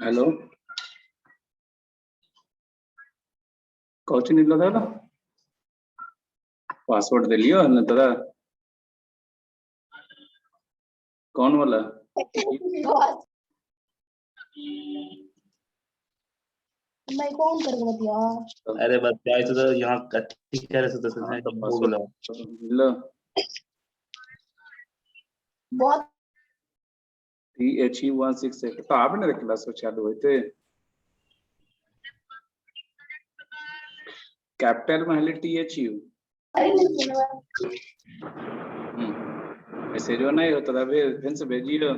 Hello कौन निकला था पासवर्ड दे लियो न तदा कौन वाला मैं कौन कर दिया। अरे बस जाए तो यहाँ कच्ची करे से तो है गूगल लो बहुत THE168 तो आपने रखला सो चालू होते कैपिटल में हले THU मैसेज नहीं होता था फिर से भेजियो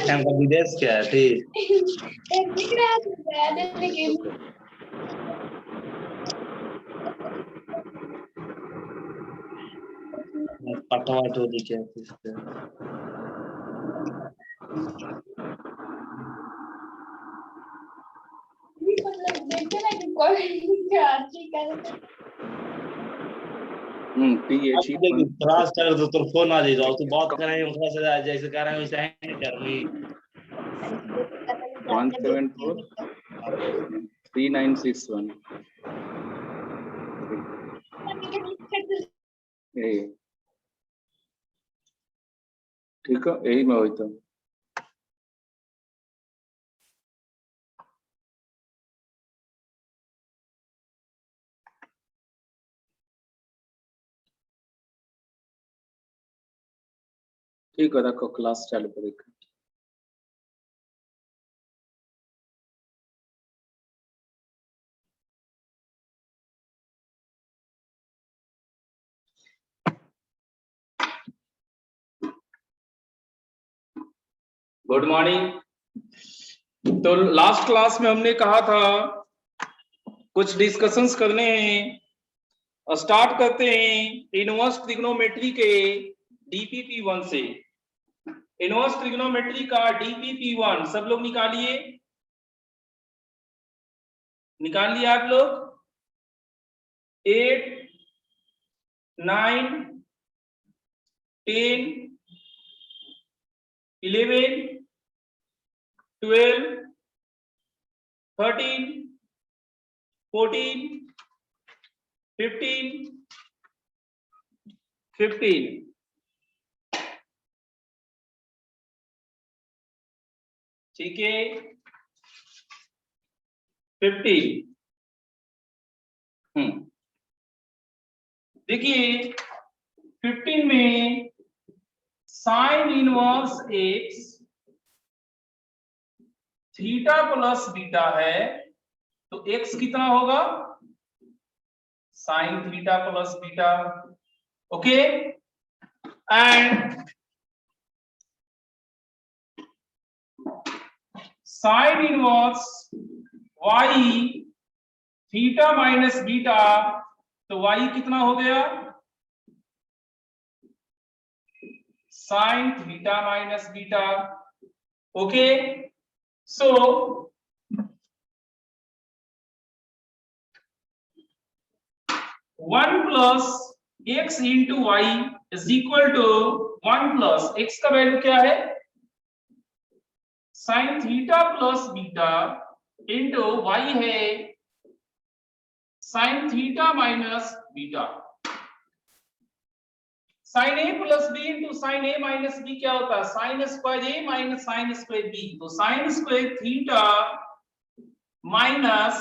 हमका विदेश क्या है थी पटवा तो दिखे इससे क्रॉस कर दो तो फोन आ जाएगा तू बात कर रहे हो से जैसे कर रहे हो वैसे नहीं करनी 1743961 ठीक है यही में होई तो ठीक है रखो क्लास चालू करेगा गुड मॉर्निंग। तो लास्ट क्लास में हमने कहा था कुछ डिस्कशंस करने हैं। स्टार्ट करते हैं इनवर्स ट्रिग्नोमेट्री के DPP1 से। इनवर्स ट्रिग्नोमेट्री का DPP1 सब लोग निकालिए आप लोग 8 9 10 11 12 13 14 15 ठीक है 15 देखिए 15 में sine inverse x theta plus beta है तो x कितना होगा sign theta plus beta okay and sign inverse y theta minus beta तो y कितना हो गया sign theta minus beta okay so 1 plus x into y is equal to 1 plus x का value क्या है sine theta plus beta into y है sine theta minus beta sine a plus b into sine a minus b क्या होता है sine square a minus sine square b तो sine square theta minus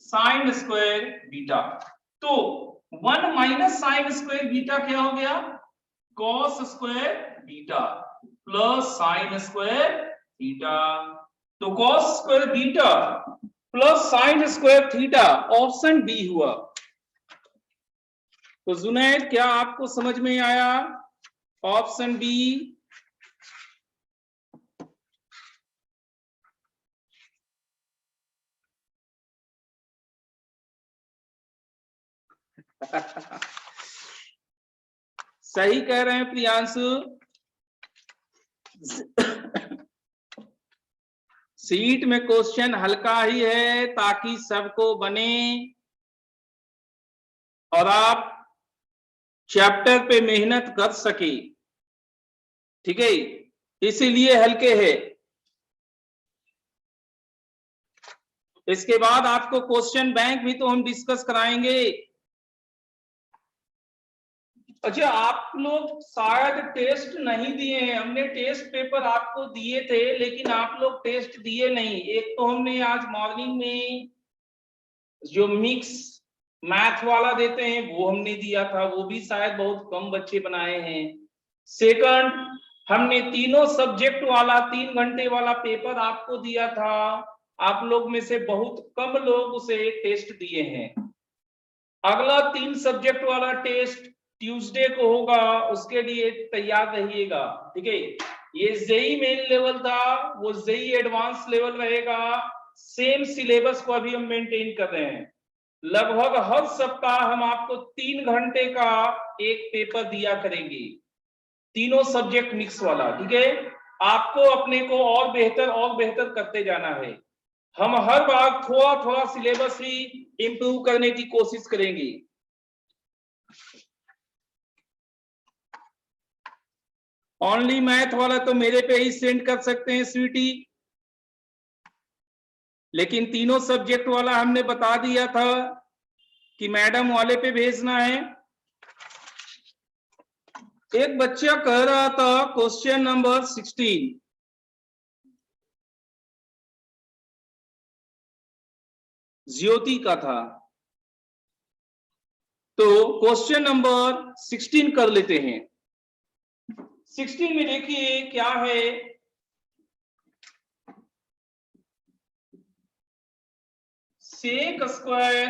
sine square beta तो 1 minus sine square beta क्या हो गया cos square beta plus sine square theta तो cos square beta plus sine square theta option B हुआ। तो जुनैद क्या आपको समझ में आया ऑप्शन बी सही कह रहे हैं प्रियांशु सीट में क्वेश्चन हल्का ही है ताकि सबको बने और आप चैप्टर पे मेहनत कर सके। ठीक है, इसीलिए हल्के है। इसके बाद आपको क्वेश्चन बैंक भी तो हम डिस्कस कराएंगे। अच्छा, आप लोग शायद टेस्ट नहीं दिए हैं, हमने टेस्ट पेपर आपको दिए थे लेकिन आप लोग टेस्ट दिए नहीं। एक तो हमने आज मॉर्निंग में जो मिक्स मैथ वाला देते हैं वो हमने दिया था, वो भी शायद बहुत कम बच्चे बनाए हैं। सेकंड, हमने तीनों सब्जेक्ट वाला 3 घंटे वाला पेपर आपको दिया था, आप लोग में से बहुत कम लोग उसे टेस्ट दिए हैं। अगला 3 सब्जेक्ट वाला टेस्ट ट्यूसडे को होगा, उसके लिए तैयार रहिएगा। ठीक है, ये जेई मेन लेवल था, वो जेई एडवांस लेवल रहेगा। सेम सिलेबस को अभी हम मेंटेन कर रहे हैं। लगभग हर सप्ताह हम आपको 3 घंटे का एक पेपर दिया करेंगे, तीनों सब्जेक्ट मिक्स वाला। ठीक है, आपको अपने को और बेहतर करते जाना है। हम हर बार थोड़ा थोड़ा सिलेबस ही इंप्रूव करने की कोशिश करेंगे। ओनली मैथ वाला तो मेरे पे ही सेंड कर सकते हैं स्वीटी, लेकिन तीनों सब्जेक्ट वाला हमने बता दिया था कि मैडम वाले पे भेजना है। एक बच्चा कह रहा था क्वेश्चन नंबर 16, ज्योति का था, तो क्वेश्चन नंबर 16 कर लेते हैं। 16 में देखिए क्या है, sec square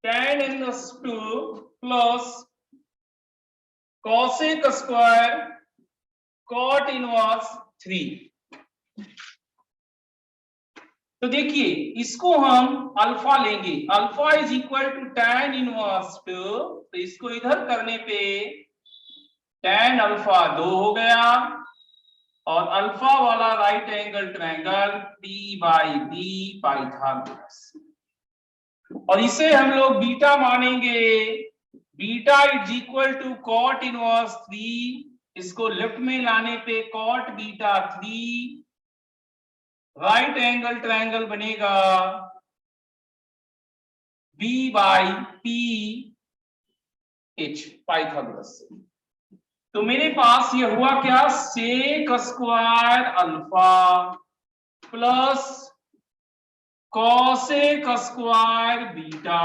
tan inverse 2 plus cosec square cot inverse 3। तो देखिए इसको हम अल्फा लेंगे, alpha is equal to tan inverse 2, तो इसको इधर करने पे tan अल्फा 2 हो गया, और अल्फा वाला right angle triangle P by B Pythagoras, और इसे हम लोग बीटा मानेंगे। Beta is equal to cot inverse 3, इसको लेफ्ट में लाने पे cot beta 3, right angle triangle बनेगा B by P H Pythagoras से। तो मेरे पास ये हुआ क्या, sec square alpha plus cosec square beta.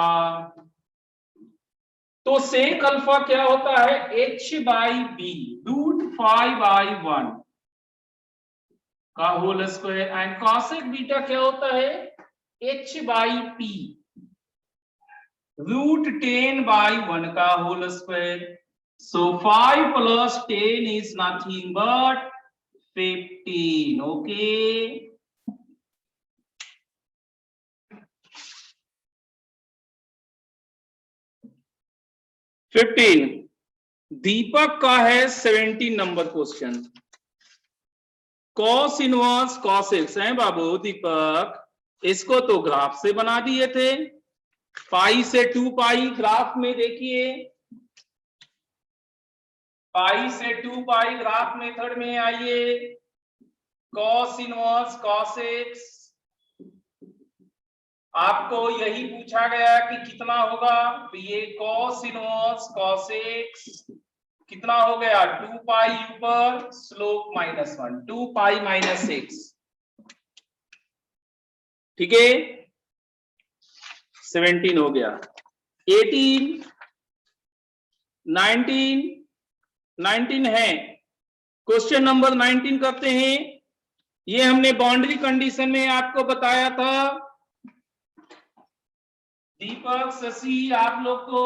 तो सेक अल्फा क्या होता है, H बाई बी रूट 5/1 का whole square, and cosec beta क्या होता है, H बाई पी रूट 10/1 का whole square. So 5 plus 10 is nothing but 15. Okay. Deepak का है 17 number question. Cos inverse cos x है बाबू दीपक, इसको तो ग्राफ से बना दिए थे, पाई से 2 पाई ग्राफ में देखिए, पाई से 2 पाई ग्राफ मेथड में आइए, कॉस इनवर्स कॉस एक्स, आपको यही पूछा गया कि कितना होगा, तो ये कॉस इनवर्स कॉस एक्स कितना हो गया, 2 पाई ऊपर स्लोप -1, 2 पाई माइनस एक्स। ठीक है, 17 हो गया। 18 19 है, क्वेश्चन नंबर 19 करते हैं। ये हमने बाउंड्री कंडीशन में आपको बताया था, दीपक शशि आप लोग को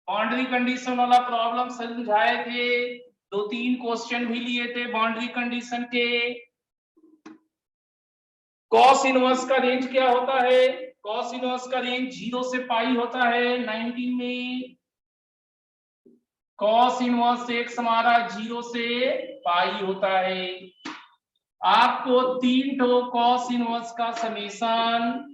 बाउंड्री कंडीशन वाला प्रॉब्लम समझाए थे, 2-3 क्वेश्चन भी लिए थे बाउंड्री कंडीशन के। कॉस इनवर्स का रेंज क्या होता है, कॉस इनवर्स का रेंज 0 से पाई होता है 19 में, कॉस इनवर्स एक्स हमारा 0 से पाई होता है। आपको 3 ठो कॉस इनवर्स का समेशन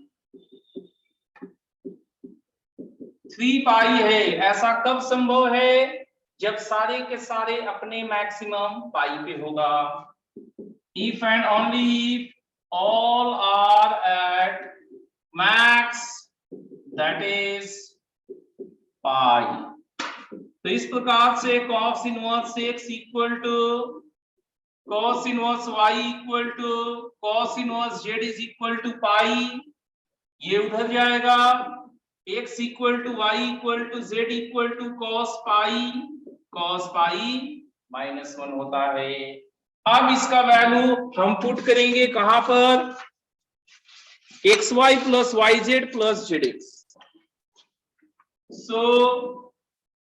3 पाई है, ऐसा कब संभव है, जब सारे के सारे अपने मैक्सिमम पाई पे होगा। If and only if all are at max that is pi. तो इस प्रकार से cos inverse x equal to cos inverse y equal to cos inverse z is equal to pi, ये उधर जाएगा। x equal to y equal to z equal to cos pi -1 होता है। अब इसका वैल्यू हम पुट करेंगे कहां पर, xy plus yz plus zx। सो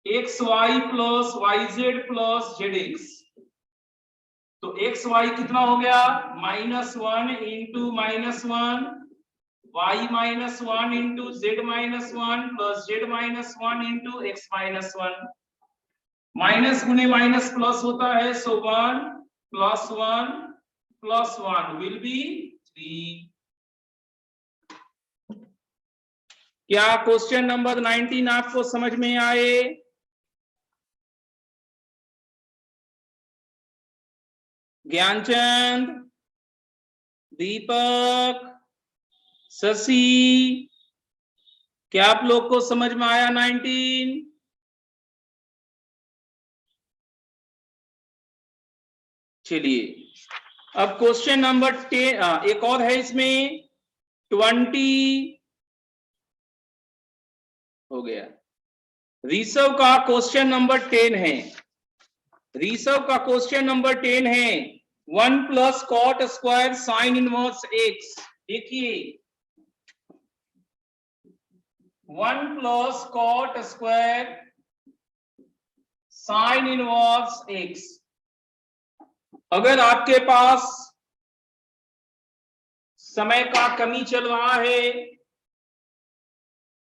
xy plus yz plus zx, तो xy कितना हो गया, -1 into -1, y -1 into z -1 plus z -1 into x -1। Minus गुने माइनस प्लस होता है, सो 1 प्लस 1 प्लस 1 विल बी 3। क्या क्वेश्चन नंबर 19 आपको समझ में आए? ज्ञानचंद, दीपक, शशि, क्या आप लोग को समझ में आया 19? चलिए अब क्वेश्चन नंबर 10 एक और है इसमें 20 हो गया। ऋषभ का क्वेश्चन नंबर 10 है, ऋषभ का क्वेश्चन नंबर 10 है 1 plus cot square sine inverse x. देखिए 1 plus cot square sine inverse x. अगर आपके पास समय का कमी चल रहा है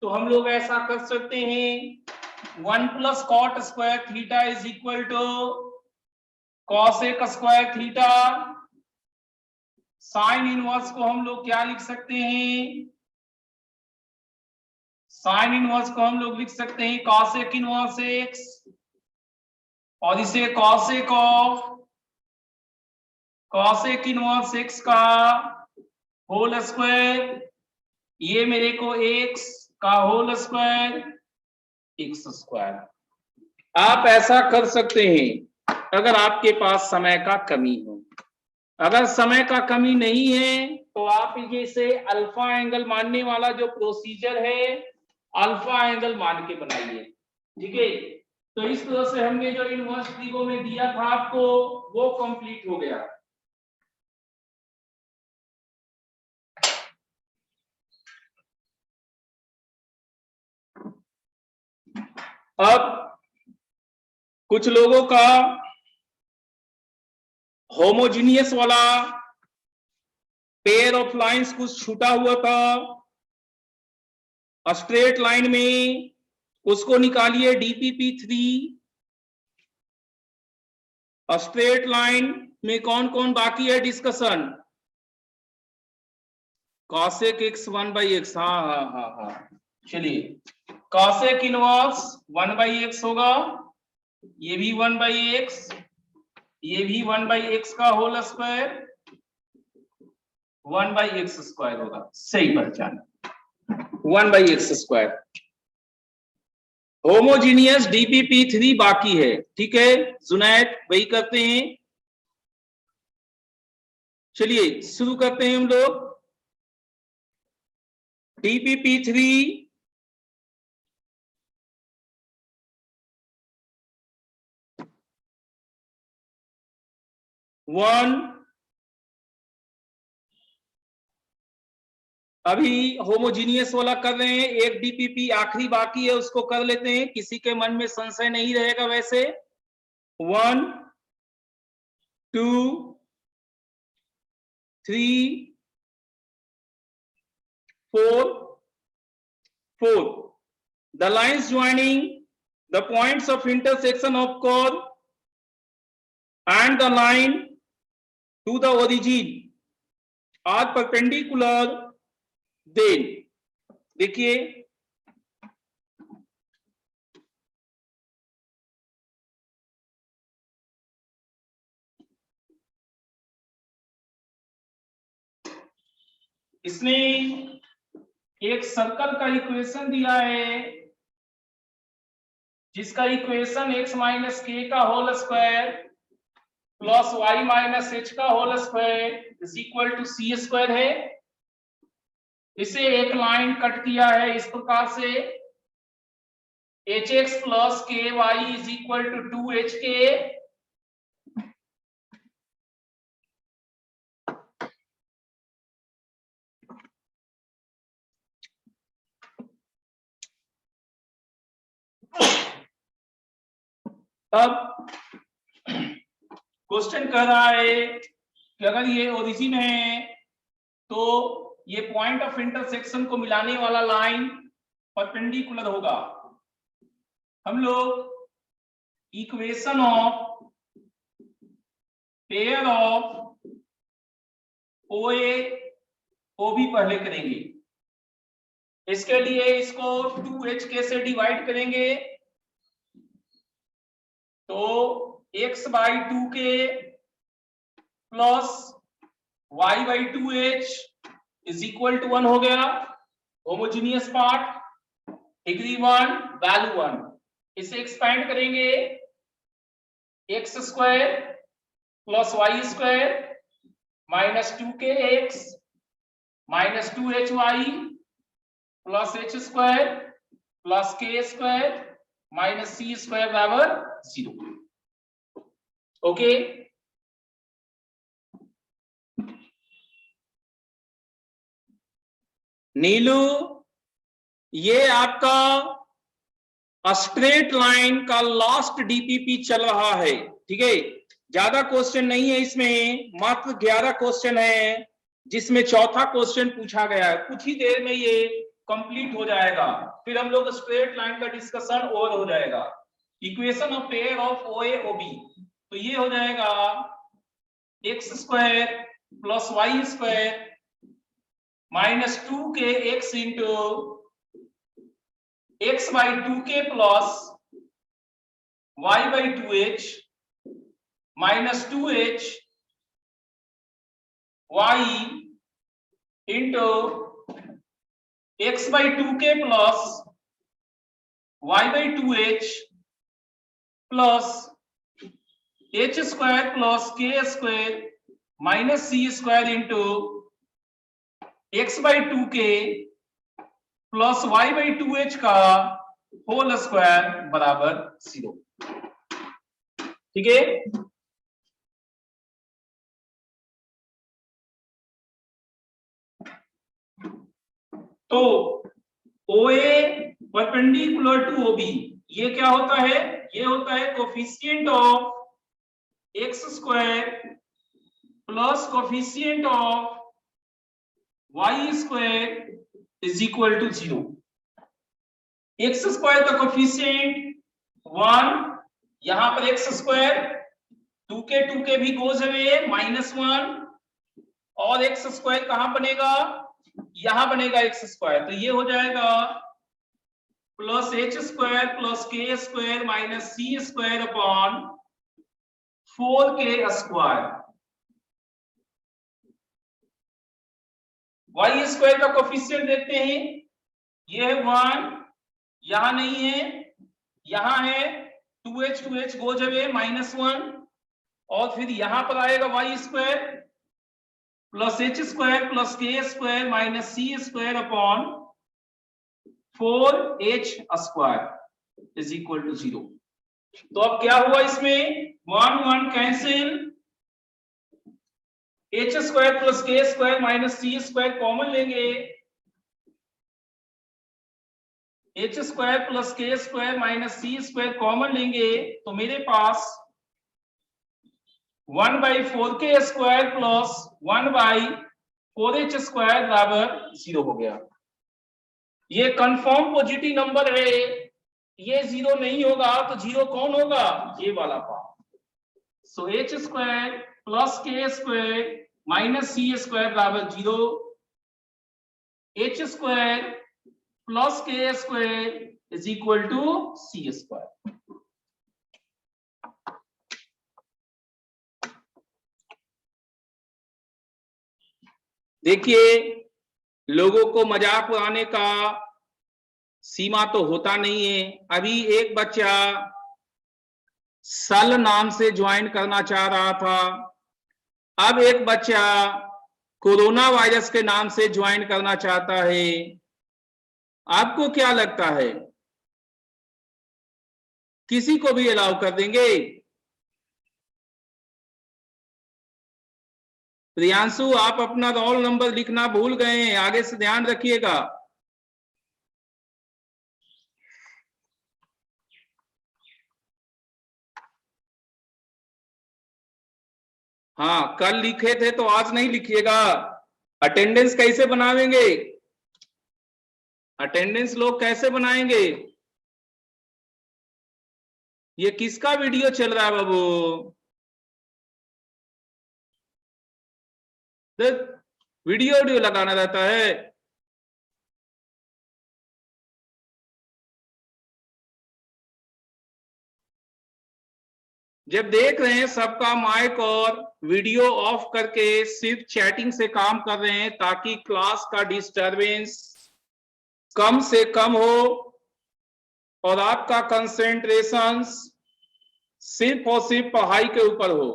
तो हम लोग ऐसा कर सकते हैं 1 plus cot square theta is equal to cosec square theta. Sine inverse को हम लोग क्या लिख सकते हैं, साइन इनवर्स को हम लोग लिख सकते हैं कॉसेक इनवर्स एक्स, और इसे cosec of cosec inverse x का होल स्क्वायर, ये मेरे को एक्स का होल स्क्वायर एक्स स्क्वायर। आप ऐसा कर सकते हैं अगर आपके पास समय का कमी हो। अगर समय का कमी नहीं है तो आप जैसे अल्फा एंगल मानने वाला जो प्रोसीजर है अल्फा एंगल मान के बनाइए, ठीक है। तो इस तरह से हमने जो इनवर्स ट्रिगो में दिया था आपको वो कंप्लीट हो गया। अब कुछ लोगों का होमोजीनियस वाला पेयर ऑफ लाइंस कुछ छूटा हुआ था स्ट्रेट लाइन में, उसको निकालिए DPP3। स्ट्रेट लाइन में कौन कौन बाकी है डिस्कशन, कॉसेक x 1/x, हाँ हाँ हाँ हाँ, चलिए कॉसेक इनवर्स 1/x होगा, ये भी 1/x, ये भी 1/x का होल स्क्वायर 1/x स्क्वायर होगा, सही पहचान 1/x स्क्वायर। होमोजीनियस DPP3 बाकी है, ठीक है जुनैद, वही करते हैं। चलिए शुरू करते हैं हम लोग। DPP3 1, अभी होमोजीनियस वाला कर रहे हैं, एक DPP आखिरी बाकी है उसको कर लेते हैं, किसी के मन में संशय नहीं रहेगा वैसे। 1 2 3 4 the lines joining the points of intersection of chord and the line to the origin are perpendicular, then देखिए इसने एक सर्कल का इक्वेशन दिया है जिसका इक्वेशन x माइनस के का whole square plus y minus h का whole square is equal to c square है। इसे एक लाइन कट किया है इस प्रकार से hx plus k y is equal to 2hk। तब क्वेश्चन कह रहा है कि अगर ये ओरिजिन है तो ये पॉइंट ऑफ इंटरसेक्शन को मिलाने वाला लाइन परपेंडिकुलर होगा। हम लोग equation of pair of OA OB पहले करेंगे। इसके लिए इसको 2hk से डिवाइड करेंगे तो x by 2k plus y by 2h is equal to 1 हो गया। Homogeneous part, degree 1, value 1। इसे एक्सपेंड करेंगे x square plus y square minus 2kx minus 2hy plus h square plus k square minus c square बराबर 0। Okay, Neelu ये आपका straight line का last DPP चल रहा है, ठीक है। ज्यादा क्वेश्चन नहीं है इसमें, मात्र 11 क्वेश्चन है जिसमें चौथा क्वेश्चन पूछा गया है। कुछ ही देर में ये कंप्लीट हो जाएगा, फिर हम लोग स्ट्रेट लाइन का डिस्कशन ओवर हो जाएगा। Equation of pair of OA OB, तो ये हो जाएगा x square plus y square minus 2kx into x by 2k plus y by 2h minus 2h y into x by 2k plus y by 2h plus h square plus k square minus c square into x by 2k plus y by 2h का whole square बराबर 0। ठीक है, तो OA perpendicular to OB ये क्या होता है? ये होता है coefficient of x square plus coefficient of y square is equal to 0। x square का कोफिशिएंट 1, यहां पर x स्क्वायर 2k भी गोज अवे -1, और x स्क्वायर कहां बनेगा? यहां बनेगा x स्क्वायर, तो ये हो जाएगा plus h square plus k square minus c square upon 4k square. y square का कोफिशिएंट देखते हैं, ये है 1, यहां नहीं है, यहां है 2h गोज अवे -1, और फिर यहां पर आएगा y square plus h square plus k square minus c square upon 4h square is equal to 0। तो अब क्या हुआ इसमें? 1 cancel, h square plus k square minus c square common लेंगे, h square plus k square minus c square common लेंगे, तो मेरे पास 1 by 4k square plus 1 by 4h square बराबर 0 हो गया। ये कंफर्म पॉजिटिव नंबर है, ये 0 नहीं होगा तो 0 कौन होगा? ये वाला part. So h square plus k square minus c square बराबर 0, h square plus k square is equal to c square. देखिए लोगों को मजाक उड़ाने का सीमा तो होता नहीं है। अभी एक बच्चा सल नाम से ज्वाइन करना चाह रहा था, अब एक बच्चा कोरोना वायरस के नाम से ज्वाइन करना चाहता है। आपको क्या लगता है, किसी को भी अलाउ कर देंगे? प्रियांशु, आप अपना रोल नंबर लिखना भूल गए हैं, आगे से ध्यान रखिएगा। हाँ, कल लिखे थे तो आज नहीं लिखिएगा। अटेंडेंस कैसे बनावेंगे? अटेंडेंस लोग कैसे बनाएंगे? ये किसका वीडियो चल रहा है बाबू? वीडियो लगाना रहता है। जब देख रहे हैं सबका माइक और वीडियो ऑफ करके सिर्फ चैटिंग से काम कर रहे हैं ताकि क्लास का डिस्टरबेंस कम से कम हो और आपका कंसंट्रेशन सिर्फ और सिर्फ पढ़ाई के ऊपर हो,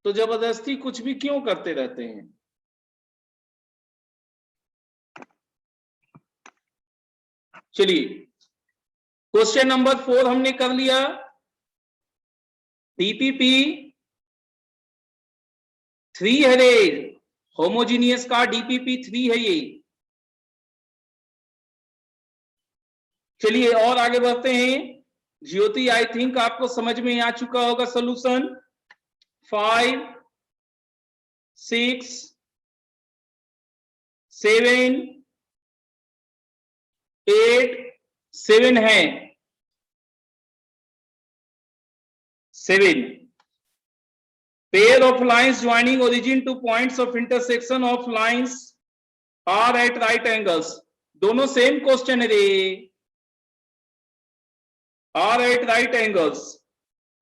तो जबरदस्ती कुछ भी क्यों करते रहते हैं? चलिए, क्वेश्चन नंबर 4 हमने कर लिया। डीपीपी 3 है रे, होमोजीनियस का डीपीपी 3 है ये। चलिए और आगे बढ़ते हैं। ज्योति, आई थिंक आपको समझ में आ चुका होगा सॉल्यूशन। 5, 6, 7, 8, 7 है। 7 pair of lines joining origin to points of intersection of lines are at right angles। दोनों सेम क्वेश्चन है रे, are at right angles।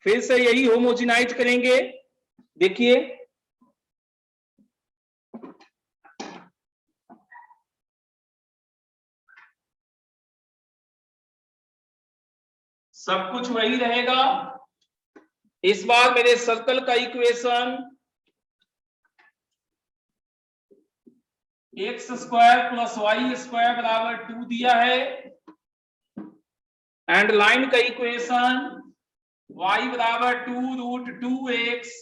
फिर से यही होमोजिनाइज करेंगे। देखिए, सब कुछ वही रहेगा। इस बार मेरे सर्कल का equation x square plus y square बराबर 2 दिया है, एंड लाइन का इक्वेशन y बराबर 2√2x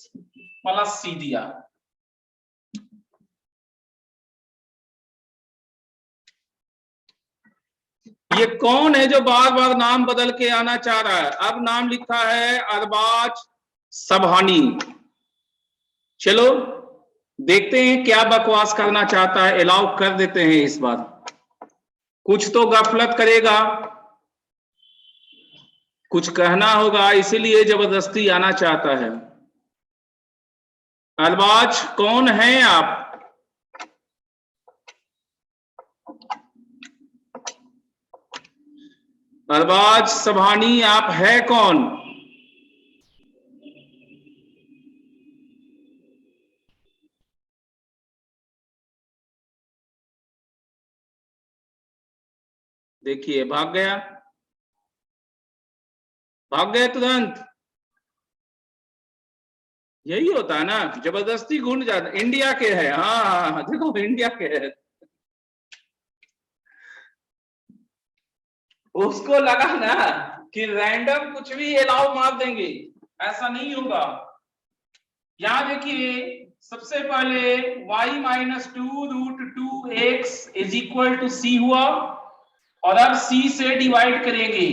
प्लस c दिया। ये कौन है जो बार बार नाम बदल के आना चाह रहा है? अब नाम लिखा है अरबाज सबहानी। चलो देखते हैं क्या बकवास करना चाहता है, अलाउ कर देते हैं इस बार। कुछ तो गफलत करेगा, कुछ कहना होगा, इसीलिए जबरदस्ती आना चाहता है। अरबाज कौन है आप? अरबाज सबहानी आप है कौन? देखिए भाग गया, भाग गया तुरंत। यही होता है ना, जबरदस्ती घूम जाता। इंडिया के है, हाँ हाँ देखो इंडिया के है। उसको लगा ना कि रैंडम कुछ भी अलाउ मार देंगे, ऐसा नहीं होगा। यहां देखिए, सबसे पहले y minus 2√2x is equal to c हुआ, और अब c से डिवाइड करेंगे।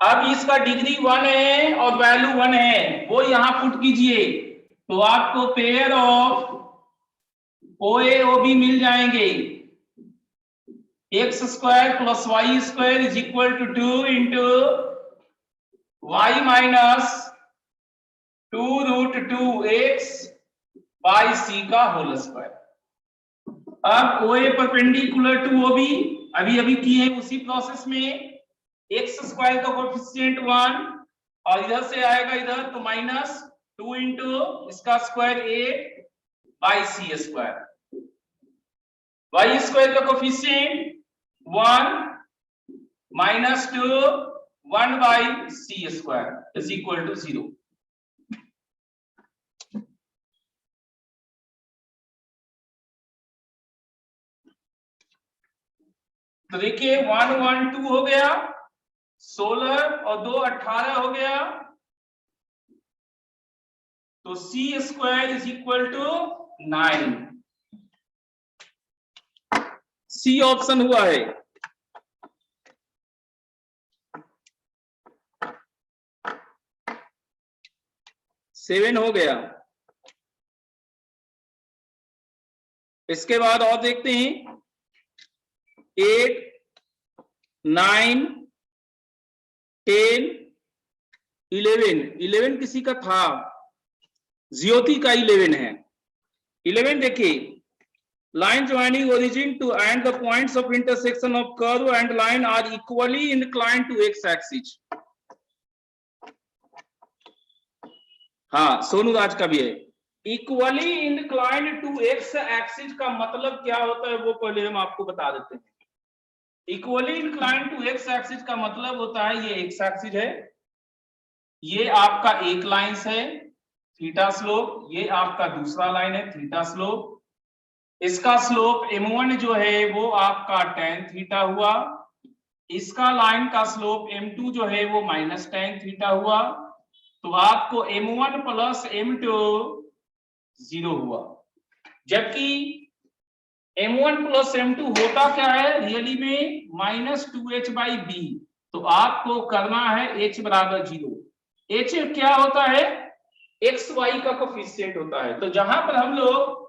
अब इसका डिग्री 1 है और वैल्यू 1 है, वो यहां पुट कीजिए, तो आपको पेयर ऑफ OA-OB मिल जाएंगे। x square plus y square is equal to 2 into y minus 2√2x by c का होल स्क्वायर। अब OA परपेंडिकुलर टू OB, अभी अभी किए उसी प्रोसेस में। x स्क्वायर का कोएफिशिएंट 1 और इधर से आएगा इधर तो माइनस 2 इंटू इसका square 8 by c square, y square का coefficient 1 minus 2 1 by c square is equal to 0। तो देखिए 1 1 2 हो गया, 16 और 2 18 हो गया, तो c square is equal to 9। C option हुआ है। सेवन हो गया। इसके बाद और देखते हैं 8 9 10 11। 11 किसी का था, ज्योति का 11 है। 11 देखिए, line joining origin to and the points of intersection of curve and line are equally inclined to x axis। हाँ, सोनू राज का भी है। Equally inclined to x axis का मतलब क्या होता है वो पहले हम आपको बता देते हैं। Equally inclined to x axis का मतलब होता है, ये एक्स एक्सिस है, ये आपका एक लाइन है थीटा स्लोप, ये आपका दूसरा लाइन है थीटा स्लोप। इसका स्लोप m1 जो है वो आपका tan थीटा हुआ, इसका लाइन का स्लोप m2 जो है वो माइनस tan थीटा हुआ। तो आपको m1 प्लस m2 0 हुआ, जबकि m1 प्लस m2 होता क्या है रियली में माइनस 2h बाई बी। तो आपको करना है h बराबर 0। h क्या होता है, एक्स वाई का कोफिशिएंट होता है। तो जहां पर हम लोग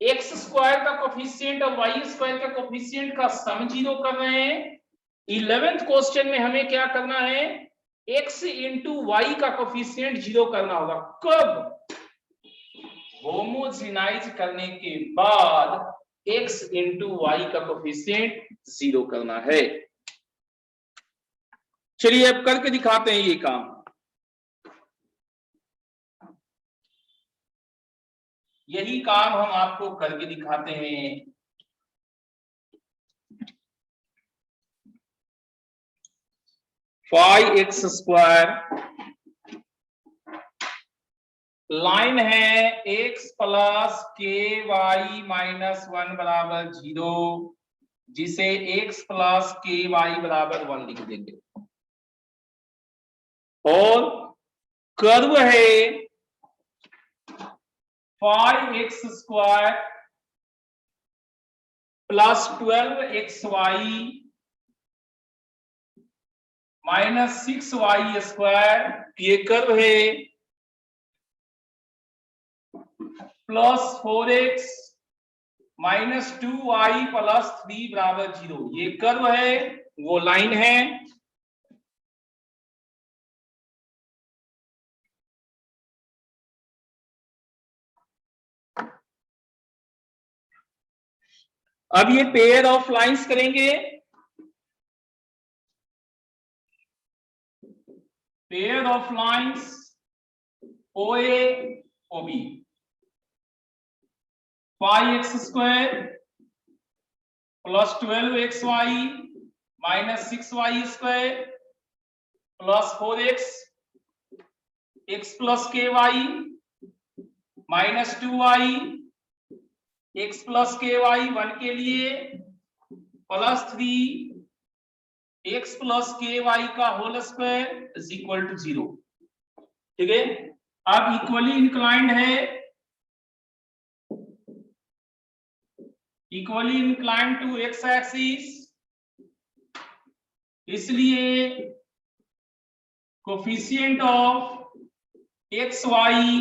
एक्स स्क्वायर का कोफिशिएंट और वाई स्क्वायर का कोफिशिएंट का सम 0 कर रहे हैं, 11th क्वेश्चन में हमें क्या करना है, x इंटू वाई का कोफिशिएंट 0 करना होगा। कब, होमोजेनाइज करने के बाद x इंटू वाई का कोफिशिएंट 0 करना है। चलिए अब करके दिखाते हैं ये काम। यही काम हम आपको करके दिखाते हैं। फाइव एक्स स्क्वायर, लाइन है x plus k y minus 1 बराबर 0, जिसे x प्लस के वाई बराबर 1 लिख देंगे। और कर्व है 5x square plus 12xy minus 6y square, ये कर्व है plus 4x minus 2y plus 3 बराबर 0, ये कर्व है, वो लाइन है। अब ये पेयर ऑफ लाइंस करेंगे, pair of lines OA OB, 5x square plus 12xy minus 6y square plus 4x x plus k y minus 2y x plus k y 1 के लिए plus 3 x plus k y का whole square is equal to 0। ठीक है, अब equally inclined है, equally inclined to x axis, इसलिए coefficient of x y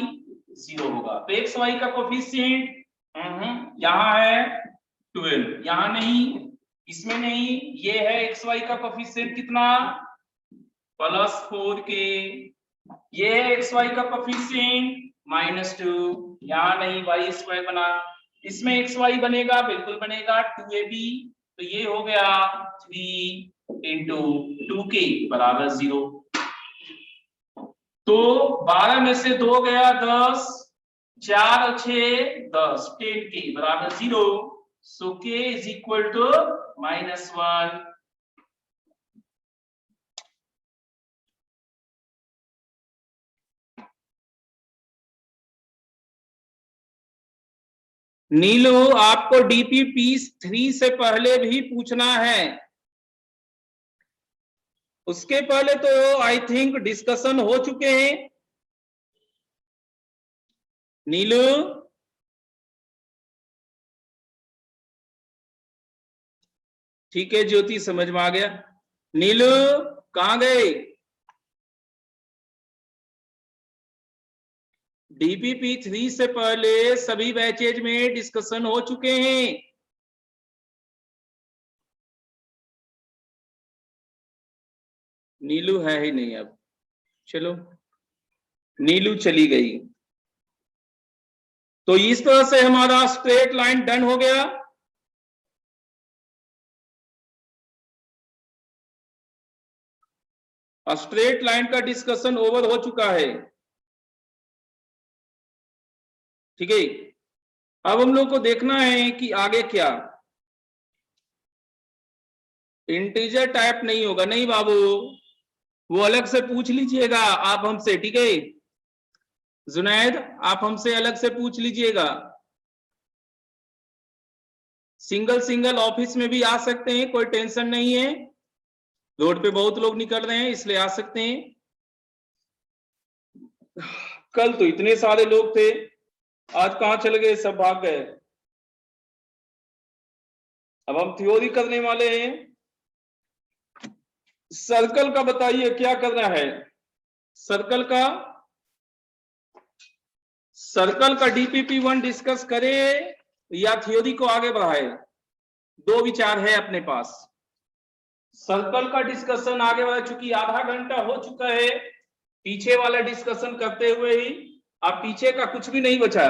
0 होगा। तो एक्स वाई का कोफिशिएंट यहां है 12, यहां नहीं, इसमें नहीं, ये है एक्स वाई का कोफिशिएंट कितना प्लस 4k, ये है एक्स वाई का कोफिशिएंट माइनस 2, यहां नहीं, वाई स्क्वायर बना, इसमें एक्स वाई बनेगा, बिल्कुल बनेगा 2ab, तो ये हो गया 3 इंटू 2k बराबर 0। तो 12 में से 2 गया 10, 4 और 6 10, 10 के बराबर 0। सो k इज इक्वल टू -1। नीलू, आपको डीपीपी 3 से पहले भी पूछना है, उसके पहले तो आई थिंक डिस्कशन हो चुके हैं। नीलू, ठीक है ज्योति, समझ में आ गया। नीलू कहां गए? डीपीपी 3 से पहले सभी बैचेज में डिस्कशन हो चुके हैं। नीलू है ही नहीं अब, चलो नीलू चली गई। तो इस तरह से हमारा स्ट्रेट लाइन डन हो गया। स्ट्रेट लाइन का डिस्कशन ओवर हो चुका है, ठीक है। अब हम लोग को देखना है कि आगे क्या। इंटीजर टाइप नहीं होगा, नहीं बाबू, वो अलग से पूछ लीजिएगा आप हमसे, ठीक है। जुनैद, आप हमसे अलग से पूछ लीजिएगा। सिंगल सिंगल ऑफिस में भी आ सकते हैं, कोई टेंशन नहीं है। रोड पे बहुत लोग निकल रहे हैं इसलिए आ सकते हैं। कल तो इतने सारे लोग थे, आज कहां चले गए? सब भाग गए। अब हम थ्योरी करने वाले हैं। सर्कल का बताइए क्या करना है? सर्कल का डीपीपी 1 डिस्कस करे या थ्योरी को आगे बढ़ाए? दो विचार है अपने पास। सर्कल का डिस्कशन आगे बढ़ा, चूंकि आधा घंटा हो चुका है पीछे वाला डिस्कशन करते हुए ही, अब पीछे का कुछ भी नहीं बचा,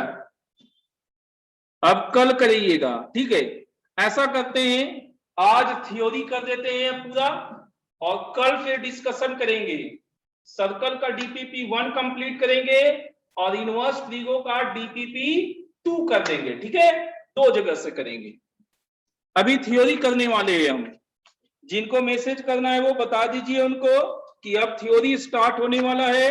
अब कल करिएगा, ठीक है। ऐसा करते हैं, आज थ्योरी कर देते हैं पूरा और कल फिर डिस्कशन करेंगे। सर्कल का डीपीपी 1 कंप्लीट करेंगे और इनवर्स ट्रिगो का डीपीपी 2 कर देंगे, ठीक है। 2 जगह से करेंगे। अभी थ्योरी करने वाले हैं हम। जिनको मैसेज करना है वो बता दीजिए उनको कि अब थ्योरी स्टार्ट होने वाला है।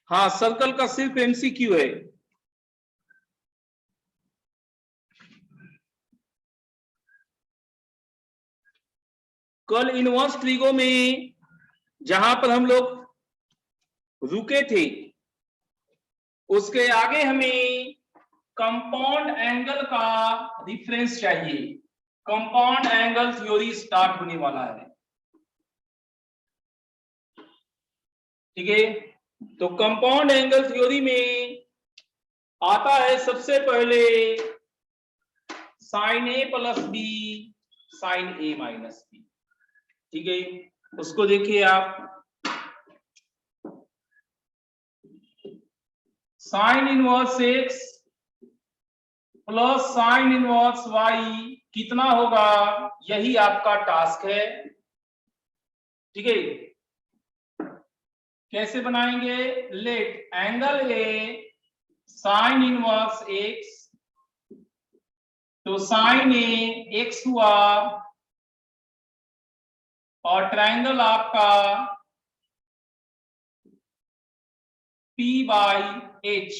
हाँ, सर्कल का सिर्फ एमसीक्यू है। कल इनवर्स ट्रिगो में जहां पर हम लोग रुके थे उसके आगे हमें कंपाउंड एंगल का रिफरेंस चाहिए। कंपाउंड एंगल थ्योरी स्टार्ट होने वाला है, ठीक है। तो कंपाउंड एंगल थ्योरी में आता है सबसे पहले साइन ए प्लस बी साइन ए माइनस बी, ठीक है। उसको देखिए आप, sine inverse x plus sine inverse y कितना होगा, यही आपका टास्क है, ठीक है। कैसे बनाएंगे? Let angle A sign inverse x, तो साइन ए एक्स हुआ और ट्रायंगल आपका P बाई H,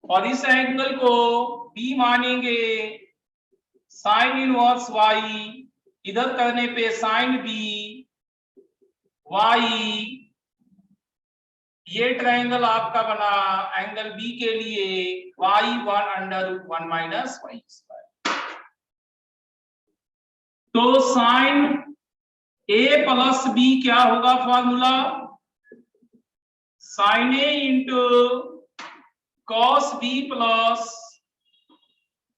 और इस एंगल को B मानेंगे। साइन इनवर्स y इधर करने पे साइन B y, ये ट्रायंगल आपका बना एंगल B के लिए y1 under root 1 minus y square. तो साइन A प्लस B क्या होगा formula? Sine A into cos B plus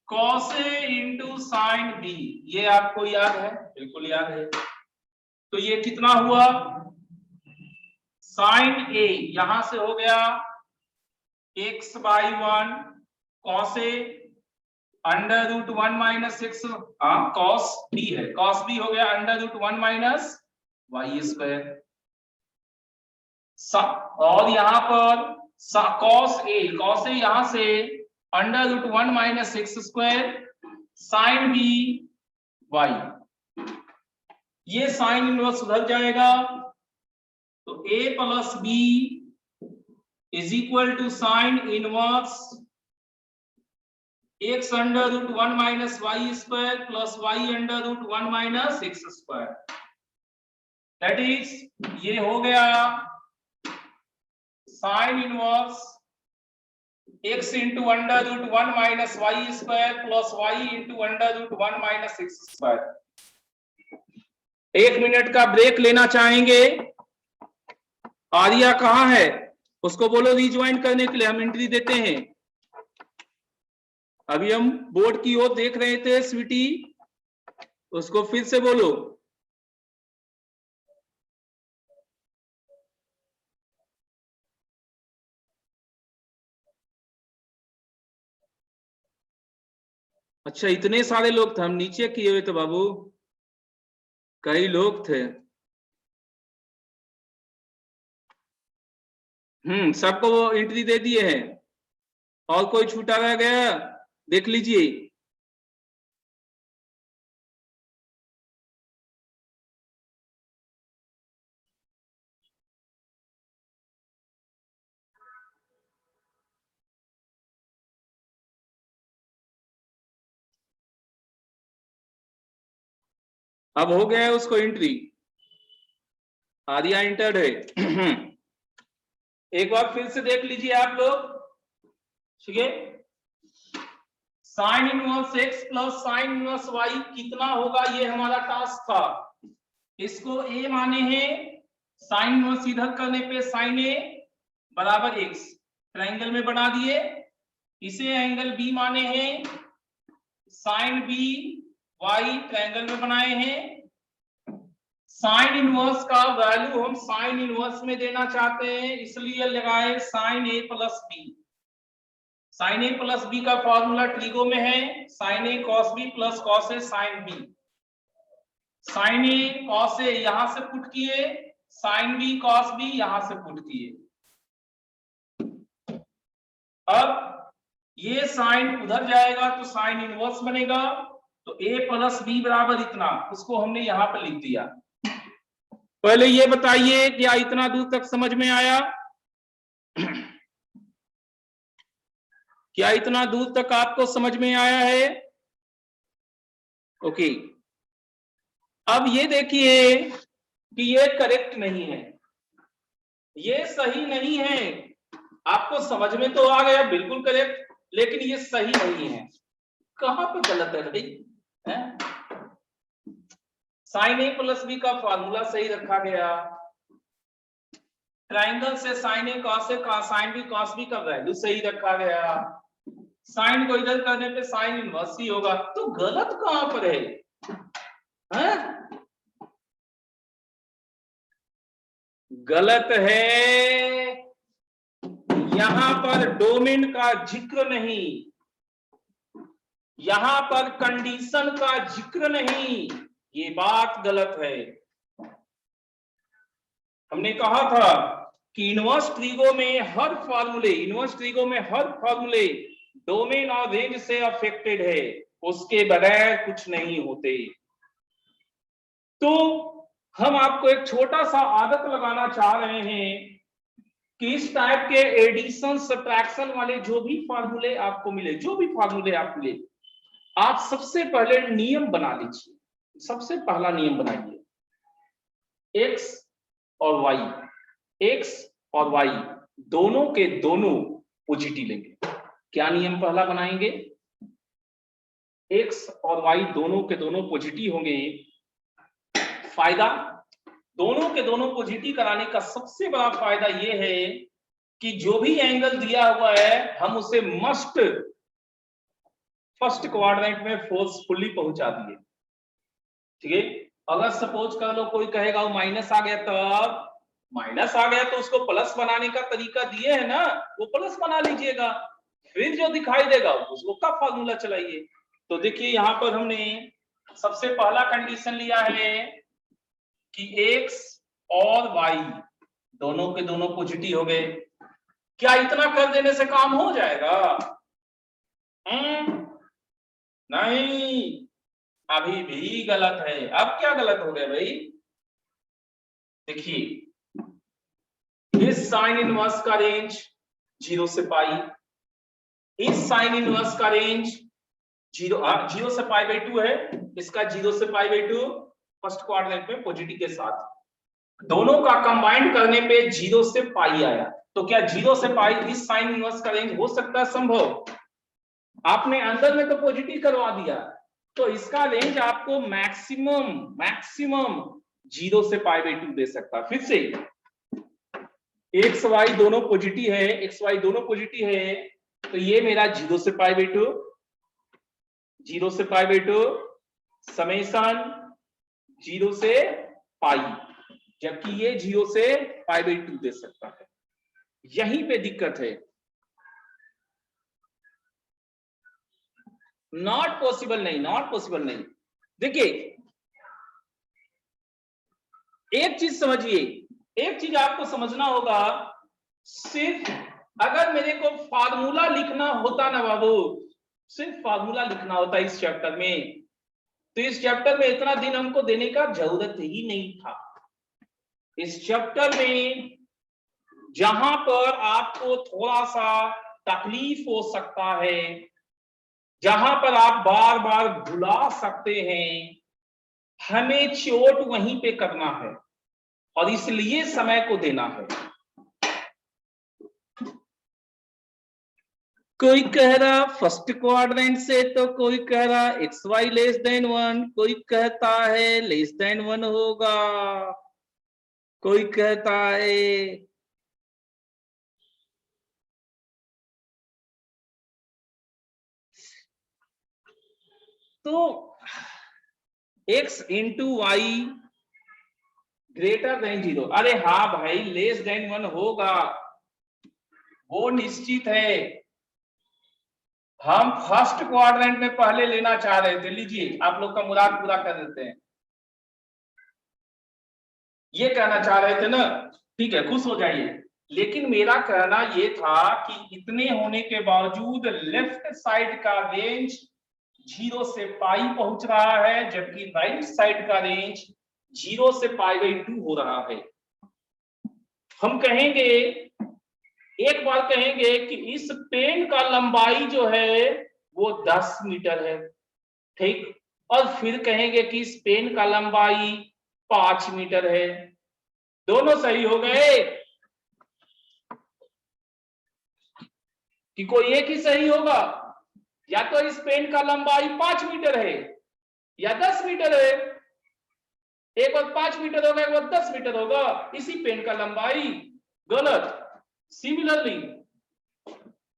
cos A into sine B। ये आपको याद है? बिल्कुल याद है। तो ये कितना हुआ? साइन A यहां से हो गया x/1 cos A under root 1 minus x, हाँ कॉस बी है, कॉस बी हो गया under root 1 minus y square. और यहाँ पर कॉस ए यहां से under root 1 minus x square sine B y, ये साइन इनवर्स उधर जाएगा, तो a plus B is equal to sine inverse x under root 1 minus y square plus y under root 1 minus x square, that is ये हो गया sine inverse x into under root 1 minus y square plus y into under root 1 minus x square. 1 minute का break लेना चाहेंगे। आर्या कहाँ है, उसको बोलो रिज्वाइन करने के लिए, हम एंट्री देते हैं। अभी हम बोर्ड की ओर देख रहे थे स्वीटी, उसको फिर से बोलो। अच्छा इतने सारे लोग थे, हम नीचे किए हुए थे बाबू, कई लोग थे। सबको वो एंट्री दे दिए हैं, और कोई छूटा रह गया देख लीजिए। अब हो गया है उसको एंट्री, आर्या एंटर्ड है। एक बार फिर से देख लीजिए आप लोग, ठीक है। Sine inverse x plus sine inverse y कितना होगा, ये हमारा टास्क था। इसको ए माने हैं, साइन इनवर्स इधर करने पे साइन ए बराबर एक्स ट्रायंगल में बना दिए। इसे एंगल बी माने हैं, साइन बी वाई ट्रायंगल में बनाए हैं। साइन इनवर्स का वैल्यू हम साइन इनवर्स में देना चाहते हैं, इसलिए लगाए साइन ए प्लस बी। साइन ए प्लस बी का फॉर्मूला ट्रिगो में है, sine A cos B plus cos a sine B. Sine A cos ए यहां से पुट किए, साइन बी कॉस बी यहां से पुट किए। अब ये साइन उधर जाएगा तो साइन इनवर्स बनेगा, तो a प्लस बी बराबर इतना, उसको हमने यहां पर लिख दिया। पहले ये बताइए क्या इतना दूर तक समझ में आया? क्या इतना दूर तक आपको समझ में आया है? ओके। अब ये देखिए कि ये करेक्ट नहीं है, ये सही नहीं है। आपको समझ में तो आ गया बिल्कुल करेक्ट, लेकिन ये सही नहीं है। कहां पे गलत है भाई? साइन ए प्लस बी का फॉर्मूला सही रखा गया, ट्राइंगल से sign A cos a sine B cos B का वैल्यू सही रखा गया, साइन को इधर करने पे साइन इनवर्स ही होगा, तो गलत कहां पर है? गलत है यहां पर डोमेन का जिक्र नहीं, यहां पर कंडीशन का जिक्र नहीं, ये बात गलत है। हमने कहा था कि इनवर्स ट्रिगो में हर फॉर्मूले डोमेन और रेंज से अफेक्टेड है, उसके बगैर कुछ नहीं होते। तो हम आपको एक छोटा सा आदत लगाना चाह रहे हैं कि इस टाइप के एडिशन सब्ट्रैक्शन वाले जो भी फॉर्मूले आपको मिले, आप सबसे पहले नियम बना लीजिए। सबसे पहला नियम बनाइए, x और y दोनों के दोनों पॉजिटिव लेंगे। क्या नियम पहला बनाएंगे? x और y दोनों के दोनों पॉजिटिव होंगे। फायदा दोनों के दोनों पॉजिटिव कराने का सबसे बड़ा फायदा यह है कि जो भी एंगल दिया हुआ है हम उसे मस्ट फर्स्ट क्वाड्रेंट में फोर्सफुली पहुंचा दिए। ठीक है, अगर सपोज कर लो कोई कहेगा वो माइनस आ गया, तब माइनस आ गया तो उसको प्लस बनाने का तरीका दिए है ना, वो प्लस बना लीजिएगा। फिर जो दिखाई देगा उसको का फॉर्मूला चलाइए। तो देखिए यहाँ पर हमने सबसे पहला कंडीशन लिया है कि x और y दोनों के दोनों पॉजिटिव हो गए। क्या इतना कर देने से काम हो जाएगा? नहीं, अभी भी गलत है। अब क्या गलत हो गया भाई? देखिए इस साइन इनवर्स का रेंज 0 से पाई, इस साइन इनवर्स का रेंज 0 से पाई बाई 2 है, इसका 0 से पाई बाई 2 फर्स्ट क्वाड्रेंट में पॉजिटिव के साथ, दोनों का कंबाइंड करने पे 0 से पाई आया। तो क्या 0 से पाई इस साइन इनवर्स का रेंज हो सकता है संभव? आपने अंदर में तो पॉजिटिव करवा दिया, तो इसका रेंज आपको मैक्सिमम 0 से पाई बाई 2 दे सकता है। फिर से एक्स वाई दोनों पॉजिटिव है, एक्स वाई दोनों पॉजिटिव है, तो ये मेरा 0 से पाई बाई 2, 0 से पाई बाई 2 समेशन 0 से पाई, जबकि ये 0 से पाई बाई 2 दे सकता है। यहीं पे दिक्कत है, नॉट पॉसिबल नहीं। देखिए एक चीज समझिए, एक चीज आपको समझना होगा, सिर्फ अगर मेरे को फार्मूला लिखना होता ना बाबू, सिर्फ फार्मूला लिखना होता इस चैप्टर में, तो इस चैप्टर में इतना दिन हमको देने का जरूरत ही नहीं था। इस चैप्टर में जहां पर आपको थोड़ा सा तकलीफ हो सकता है, जहां पर आप बार बार भुला सकते हैं, हमें चोट वहीं पे करना है और इसलिए समय को देना है। कोई कह रहा फर्स्ट क्वाड्रेंट से, तो कोई कह रहा एक्स वाई लेस देन 1, कोई कहता है लेस देन 1 होगा, कोई कहता है तो x into y greater than 0। अरे हाँ भाई, लेस देन 1 होगा, वो निश्चित है। हम फर्स्ट क्वाड्रेंट में पहले लेना चाह रहे थे, लीजिए आप लोग का मुराद पूरा कर देते हैं, ये कहना चाह रहे थे ना, ठीक है खुश हो जाइए। लेकिन मेरा कहना ये था कि इतने होने के बावजूद लेफ्ट साइड का रेंज 0 से पाई पहुंच रहा है, जबकि राइट साइड का रेंज 0 से पाई बाई 2 हो रहा है। हम कहेंगे, एक बार कहेंगे कि इस पेन का लंबाई जो है वो 10 मीटर है, ठीक, और फिर कहेंगे कि इस पेन का लंबाई 5 मीटर है। दोनों सही हो गए कि कोई एक ही सही होगा? या तो इस पेन का लंबाई 5 मीटर है या 10 मीटर है, एक बार 5 मीटर होगा, एक बार 10 मीटर होगा, इसी पेन का लंबाई। गलत। सिमिलरली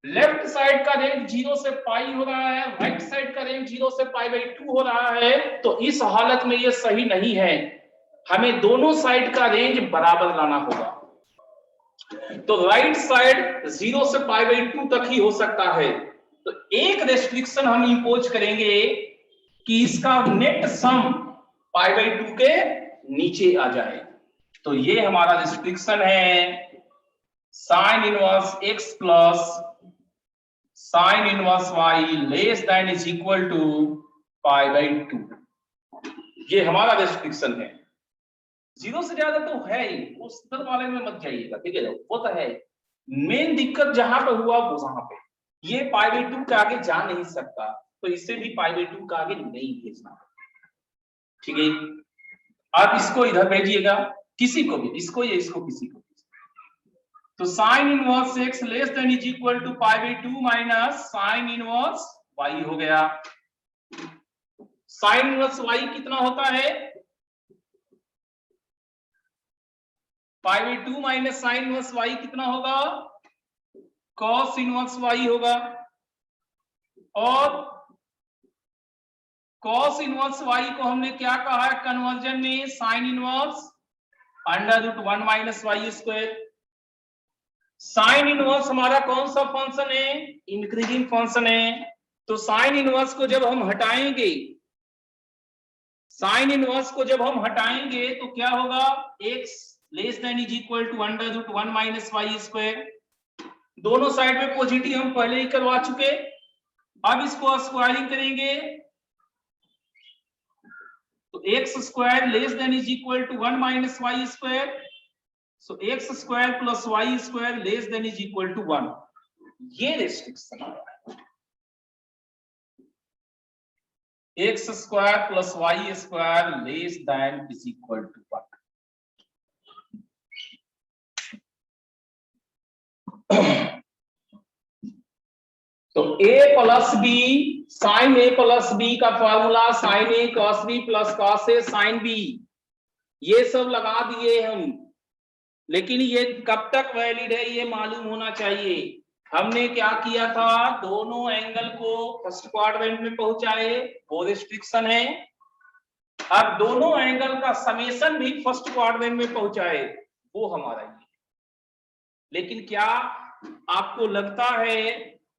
लेफ्ट साइड का रेंज 0 से पाई हो रहा है, राइट साइड का रेंज 0 से पाई बाई 2 हो रहा है, तो इस हालत में ये सही नहीं है, हमें दोनों साइड का रेंज बराबर लाना होगा। तो राइट साइड 0 से पाई बाई 2 तक ही हो सकता है, तो एक रेस्ट्रिक्शन हम इंपोज करेंगे कि इसका नेट सम पाई बाई 2 के नीचे आ जाए। तो ये हमारा रेस्ट्रिक्शन है, sine inverse x plus sine inverse y less than is equal to pi by 2। ये हमारा रेस्ट्रिक्शन है। 0 से ज्यादा तो है ही, उस तरफ वाले में मत जाइएगा, ठीक है, वो तो है। मेन दिक्कत जहां पे हुआ वो वहां पे, ये पाई बाई 2 के आगे जा नहीं सकता, तो इसे भी पाई बाई 2 के आगे नहीं भेजना, ठीक है। आप इसको इधर भेजिएगा, किसी को भी, इसको या इसको, किसी को। तो sine inverse x less than is equal to pi by 2 minus sine inverse y हो गया। साइन इनवर्स y कितना होता है? Pi by 2 minus sine inverse y कितना होगा? कॉस इनवर्स y होगा। और कॉस इनवर्स y को हमने क्या कहा है कन्वर्जन में? Sine inverse under root 1 minus y square. Sine inverse हमारा कौन सा फंक्शन है? इंक्रीजिंग फंक्शन है। तो साइन इनवर्स को जब हम हटाएंगे, साइन इनवर्स को जब हम हटाएंगे तो क्या होगा? x less than is equal to under root 1 minus y square. दोनों साइड में पॉजिटिव हम पहले ही करवा चुके, अब इसको स्क्वायरिंग करेंगे तो x square less than is equal to 1 minus y square. So x square plus y square less than is equal to 1। ये रेस्ट्रिक्शन आ रहा है, x square plus y square less than is equal to 1। तो a plus B, sine a plus b का formula sine a cos B plus cos a sine b, ये सब लगा दिए हम, लेकिन ये कब तक वैलिड है ये मालूम होना चाहिए। हमने क्या किया था? दोनों एंगल को फर्स्ट क्वाड्रेंट में पहुंचाए, वो रिस्ट्रिक्शन है। अब दोनों एंगल का समेशन भी फर्स्ट क्वाड्रेंट में पहुंचाए, वो हमारा ये। लेकिन क्या आपको लगता है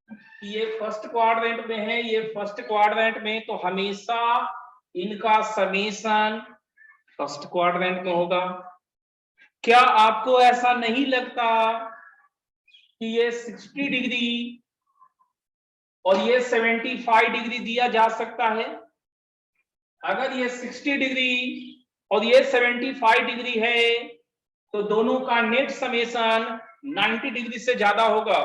कि ये फर्स्ट क्वाड्रेंट में है, ये फर्स्ट क्वाड्रेंट में तो हमेशा इनका समेशन फर्स्ट क्वाड्रेंट में होगा? क्या आपको ऐसा नहीं लगता कि ये 60 डिग्री और ये 75 डिग्री दिया जा सकता है? अगर ये 60 डिग्री और ये 75 डिग्री है तो दोनों का नेट समेशन 90 डिग्री से ज्यादा होगा।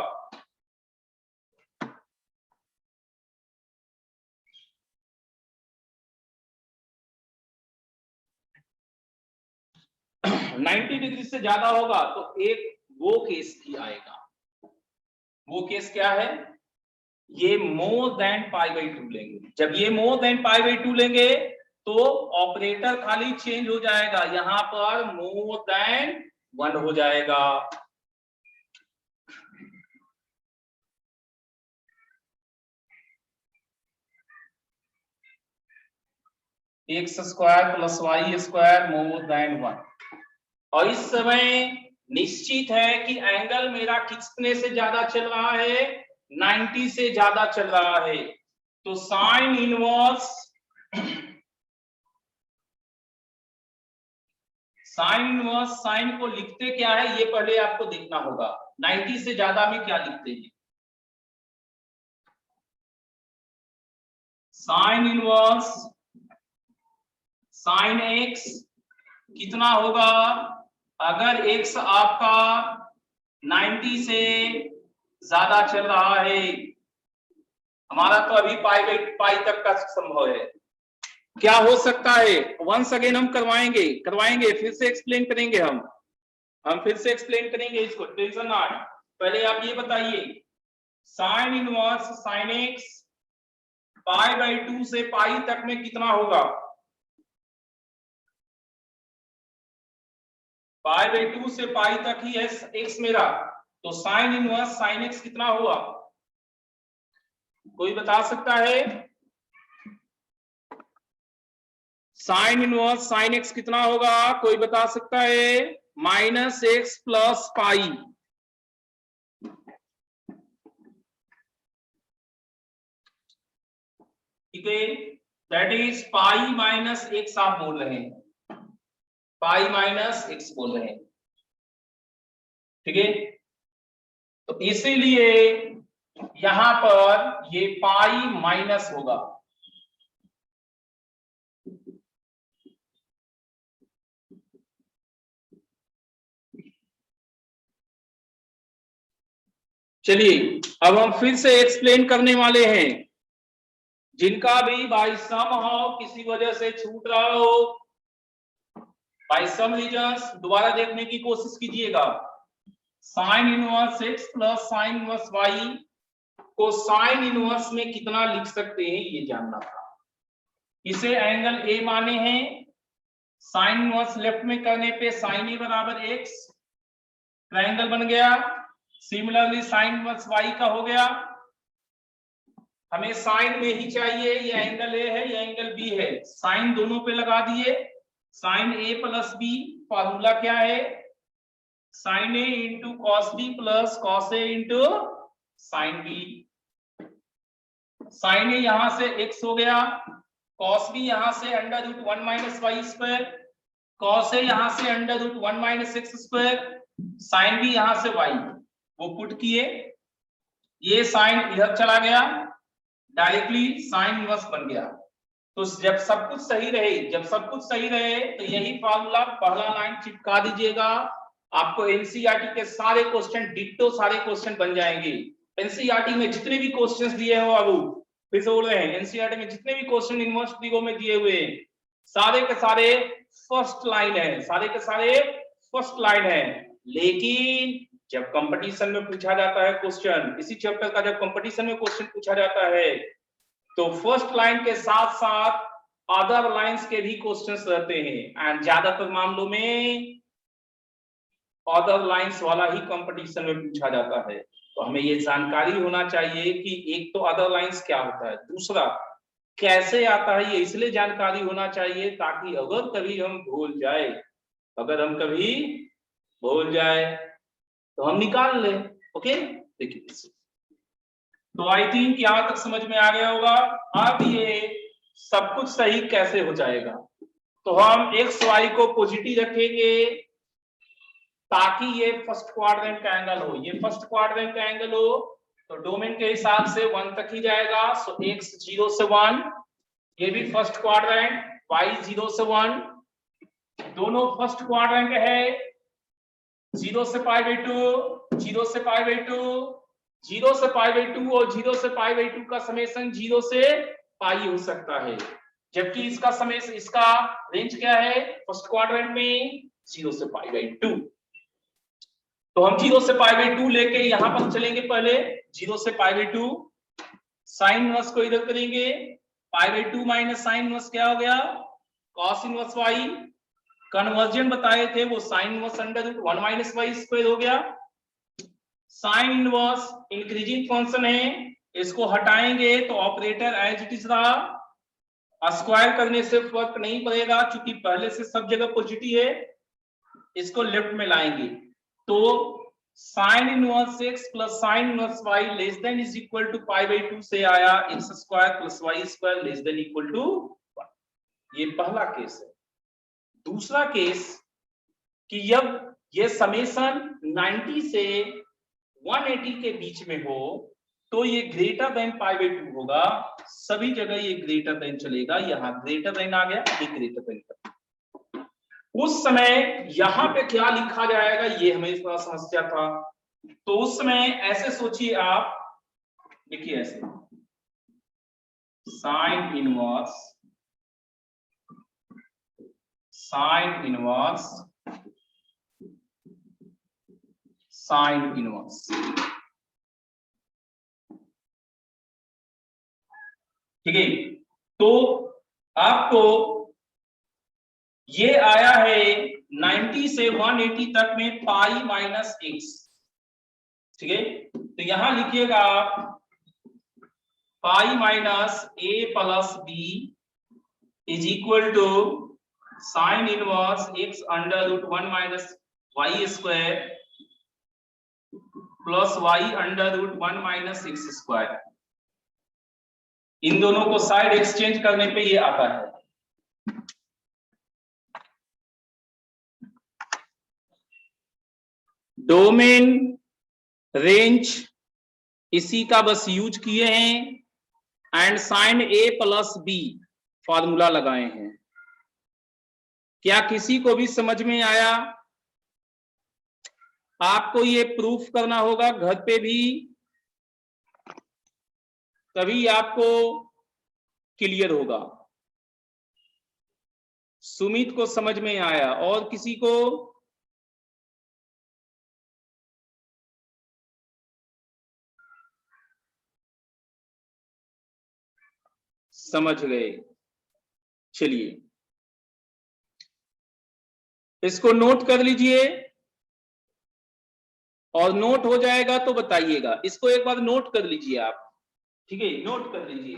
नाइन्टी डिग्री से ज्यादा होगा तो एक वो केस ही आएगा। वो केस क्या है? ये मोर देन पाई बाई 2 लेंगे। जब ये मोर देन पाई बाई 2 लेंगे तो ऑपरेटर खाली चेंज हो जाएगा, यहां पर मोर देन 1 हो जाएगा। X square plus y square more than 1। और इस समय निश्चित है कि एंगल मेरा कितने से ज्यादा चल रहा है? 90 से ज्यादा चल रहा है। तो साइन इनवर्स, साइन को लिखते क्या है ये पहले आपको देखना होगा। 90 से ज्यादा में क्या लिखते हैं? साइन इनवर्स साइन एक्स कितना होगा? अगर x आपका 90 से ज्यादा चल रहा है, हमारा तो अभी पाई तक का संभव है, क्या हो सकता है? वंस अगेन हम करवाएंगे फिर से एक्सप्लेन करेंगे, हम फिर से एक्सप्लेन करेंगे इसको, टेंशन ना। पहले आप ये बताइए, sine inverse sine x pi by 2 से पाई तक में कितना होगा? पाई बाई 2 से पाई तक ही है एक्स मेरा, तो साइन इनवर्स साइन एक्स कितना हुआ? कोई बता सकता है? साइन इनवर्स साइन एक्स कितना होगा? कोई बता सकता है? Minus x plus pi. ठीक है, that is pi minus x आप बोल रहे हैं, पाई माइनस एक्स बोल रहे हैं। ठीक है, तो इसीलिए यहां पर ये पाई माइनस होगा। चलिए अब हम फिर से एक्सप्लेन करने वाले हैं। जिनका भी बाई सम हो, किसी वजह से छूट रहा हो, बाई सम रीजंस दोबारा देखने की कोशिश कीजिएगा। Sine inverse x plus sine inverse y को साइन इनवर्स में कितना लिख सकते हैं ये जानना था। इसे एंगल ए माने हैं, साइन इनवर्स लेफ्ट में करने पे साइन ए बराबर एक्स, ट्रायंगल बन गया। सिमिलरली साइन इनवर्स वाई का हो गया। हमें साइन में ही चाहिए, ये एंगल ए है ये एंगल बी है, साइन दोनों पे लगा दिए। साइन ए प्लस बी फॉर्मूला क्या है? Sine a into cos B plus cos a into sine B. Sine a यहां से x हो गया, कॉस बी यहां से under root 1 minus y square, cos ए यहां से under root 1 minus x square, sine b यहां से y, वो पुट किए, ये साइन इधर चला गया, डायरेक्टली साइन इनवर्स बन गया। तो जब सब कुछ सही रहे तो यही फार्मूला पहला लाइन चिपका दीजिएगा, आपको एनसीईआरटी के सारे क्वेश्चन डिट्टो सारे क्वेश्चन बन जाएंगे। एनसीईआरटी में जितने भी क्वेश्चंस दिए हो, बाबू फिर से बोल रहे हैं, एनसीईआरटी में जितने भी क्वेश्चन यूनिवर्सिटी में दिए हुए सारे के सारे फर्स्ट लाइन है, सारे के सारे फर्स्ट लाइन है। लेकिन जब कंपटीशन में पूछा जाता है क्वेश्चन, इसी चैप्टर का जब कंपटीशन में क्वेश्चन पूछा जाता है तो फर्स्ट लाइन के साथ साथ अदर लाइंस के भी क्वेश्चंस रहते हैं, एंड ज्यादातर मामलों में अदर लाइंस वाला ही कंपटीशन में पूछा जाता है। तो हमें ये जानकारी होना चाहिए कि एक तो अदर लाइंस क्या होता है, दूसरा कैसे आता है, ये इसलिए जानकारी होना चाहिए ताकि अगर कभी हम भूल जाए, तो हम निकाल ले। ओके, देखिए तो आई थिंक यहां तक समझ में आ गया होगा। अब ये सब कुछ सही कैसे हो जाएगा, तो हम एक्स वाई को पॉजिटिव रखेंगे ताकि ये फर्स्ट क्वाड्रेंट का एंगल हो, ये फर्स्ट क्वाड्रेंट का एंगल हो तो डोमेन के हिसाब से 1 तक ही जाएगा। सो x 0 से 1, ये भी फर्स्ट क्वाड्रेंट, y 0 से 1, दोनों फर्स्ट क्वाड्रेंट है, 0 से π/2, 0 से π/2, 0 से π/2 और 0 से π/2 का समेशन 0 से पाई हो सकता है, जबकि इसका समेशन, इसका रेंज क्या है फर्स्ट क्वाड्रेंट में 0 से π/2। तो हम 0 से π/2 लेके यहां पर चलेंगे, पहले 0 से π/2, साइन इनवर्स को इधर करेंगे, π/2 माइनस साइन इनवर्स क्या हो गया cos इनवर्स y, कन्वर्जन बताए थे वो sine inverse under root 1 minus y square हो गया। साइन इनवर्स इंक्रीजिंग फंक्शन है, इसको हटाएंगे तो ऑपरेटर एज इट इज रहा, स्क्वायर करने से फर्क नहीं पड़ेगा क्योंकि पहले से सब जगह पॉजिटिव है, इसको लेफ्ट में लाएंगे तो sine inverse x plus sine inverse y less than is equal to π/2 से आया x square plus y square less than equal to 1। ये पहला केस है। दूसरा केस कि जब ये समेशन 90 से 180 के बीच में हो तो ये ग्रेटर देन π/2 होगा, सभी जगह ये ग्रेटर देन चलेगा, यहां ग्रेटर देन आ गया, ये ग्रेटर देन। उस समय यहां पे क्या लिखा जाएगा ये हमें थोड़ा समस्या था, तो उस समय ऐसे सोचिए आप, देखिए ऐसे साइन इनवर्स साइन इनवर्स, ठीक है। तो आपको ये आया है 90 से 180 तक में पाई माइनस एक्स, ठीक है। तो यहां लिखिएगा आप pi minus a plus b is equal to sine inverse x under root 1 minus y square plus y under root 1 minus x square. इन दोनों को साइड एक्सचेंज करने पे ये आता है। डोमेन रेंज इसी का बस यूज किए हैं and sine a plus b formula लगाए हैं। क्या किसी को भी समझ में आया? आपको ये प्रूफ करना होगा घर पे भी, तभी आपको क्लियर होगा। सुमित को समझ में आया, और किसी को? समझ गए? चलिए इसको नोट कर लीजिए, और नोट हो जाएगा तो बताइएगा। इसको एक बार नोट कर लीजिए आप, ठीक है, नोट कर लीजिए।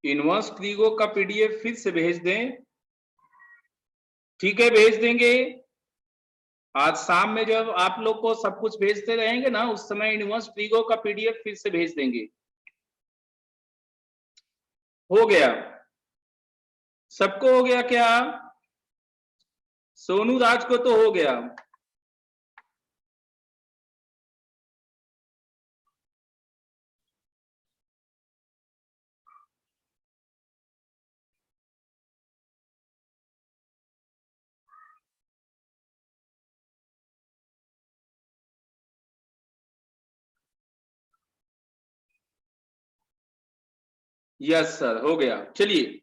इनवर्स ट्रीगो का पीडीएफ फिर से भेज दें, ठीक है, भेज देंगे। आज शाम में जब आप लोग को सब कुछ भेजते रहेंगे ना, उस समय इनवर्स ट्रीगो का पीडीएफ फिर से भेज देंगे। हो गया, सबको हो गया क्या? सोनू राज को तो हो गया। यस सर, हो गया। चलिए,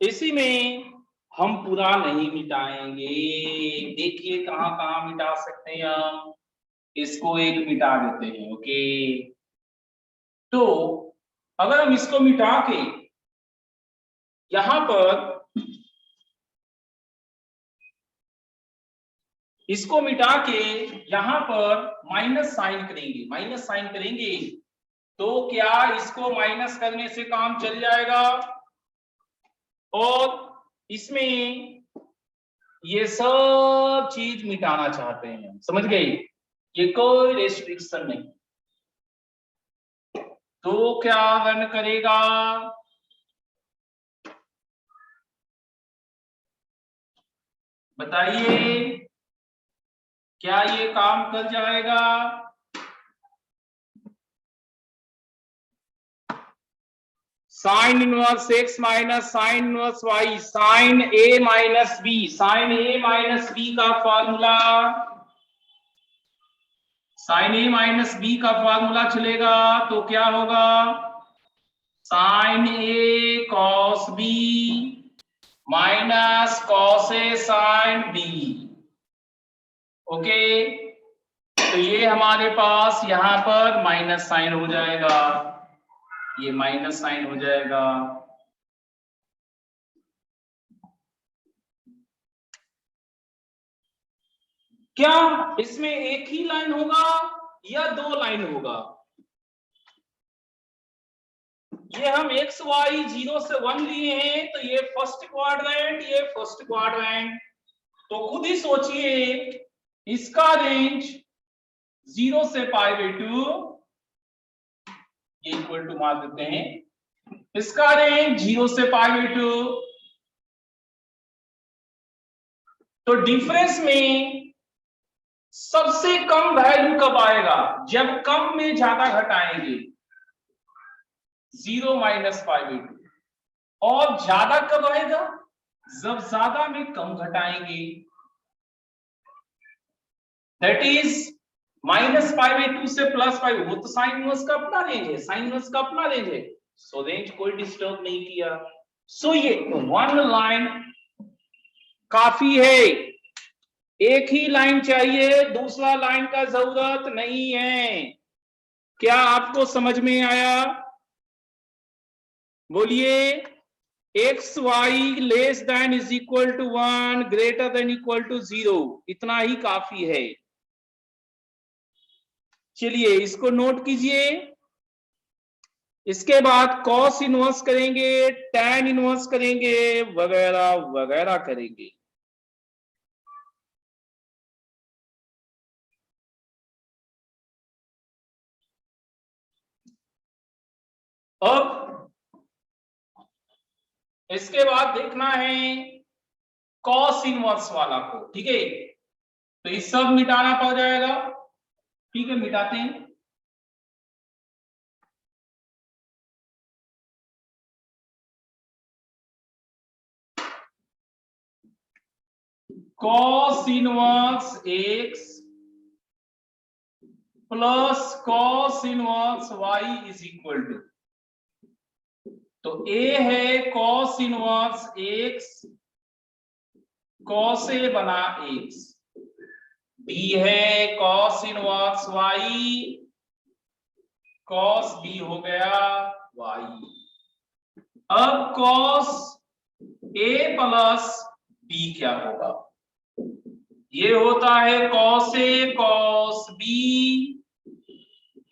इसी में हम पूरा नहीं मिटाएंगे। देखिए कहां कहां मिटा सकते हैं हम। इसको एक मिटा देते हैं, ओके। तो अगर हम इसको मिटा के यहां पर इसको मिटा के यहां पर माइनस साइन करेंगे, माइनस साइन करेंगे तो क्या इसको माइनस करने से काम चल जाएगा? और इसमें ये सब चीज मिटाना चाहते हैं, समझ गए? ये कोई रेस्ट्रिक्शन नहीं। तो क्या रन करेगा? बताइए, क्या ये काम कर जाएगा? Sine inverse x minus sine inverse y sine ए माइनस बी, साइन ए माइनस बी का फॉर्मूला, साइन ए माइनस बी का फॉर्मूला चलेगा तो क्या होगा? Sine A cos b minus cos a sine b, okay. तो ये हमारे पास यहां पर माइनस साइन हो जाएगा, ये माइनस साइन हो जाएगा। क्या इसमें एक ही लाइन होगा या दो लाइन होगा? ये हम एक्स वाई 0 से 1 लिए हैं, तो ये फर्स्ट क्वाड्रेंट, ये फर्स्ट क्वाड्रेंट। तो खुद ही सोचिए, इसका रेंज 0 से π/2, ये इक्वल टू मार देते हैं, इसका रेंज 0 से π/2। तो डिफरेंस में सबसे कम वैल्यू कब आएगा? जब कम में ज्यादा घटाएंगे, 0 माइनस π/2। और ज्यादा कब आएगा? जब ज्यादा में कम घटाएंगे, दैट इज माइनस π/2 से प्लस π। वो तो साइन इनवर्स का अपना रेंज है, साइन इनवर्स का अपना रेंज है, सो रेंज कोई डिस्टर्ब नहीं किया। सो ये वन लाइन काफी है, एक ही लाइन चाहिए, दूसरा लाइन का जरूरत नहीं है। क्या आपको समझ में आया? बोलिए। X y less than is equal to 1 greater than equal to 0, इतना ही काफी है। चलिए इसको नोट कीजिए। इसके बाद कॉस इनवर्स करेंगे, टैन इनवर्स करेंगे, वगैरह वगैरह करेंगे। अब इसके बाद देखना है कॉस इनवर्स वाला को, ठीक है। तो ये सब मिटाना पड़ जाएगा, ठीक है, मिटाते हैं। Cos inverse x plus cos inverse y is equal to, तो ए है cos inverse x, cos A बना एक्स, बी है cos inverse y, cos B हो गया वाई। अब कॉस ए प्लस बी क्या होगा? ये होता है cos A cos b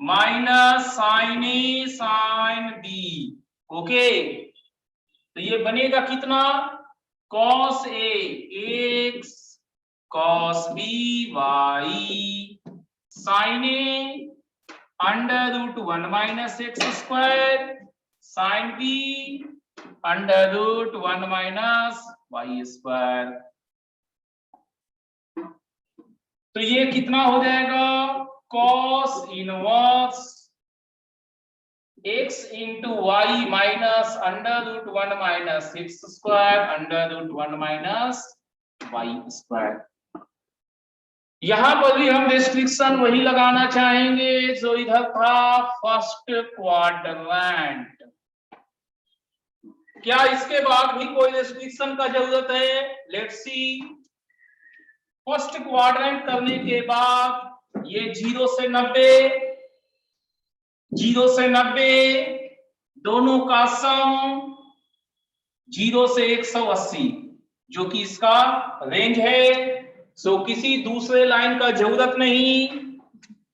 minus sign A sine b, okay. तो ये बनेगा कितना, cos a x cos b y sin a √1 minus x square sin b √1 minus y square. तो ये कितना हो जाएगा, cos inverse x into y minus √1 minus x square √1 minus y square. यहां पर भी हम रेस्ट्रिक्शन वही लगाना चाहेंगे जो इधर था फर्स्ट क्वाड्रेंट। क्या इसके बाद भी कोई रेस्ट्रिक्शन का जरूरत है, लेट्स सी। फर्स्ट क्वाड्रेंट करने के बाद ये 0 से 90, 0 से 90 दोनों का सम 0 से 180 जो कि इसका रेंज है। सो किसी दूसरे लाइन का जरूरत नहीं,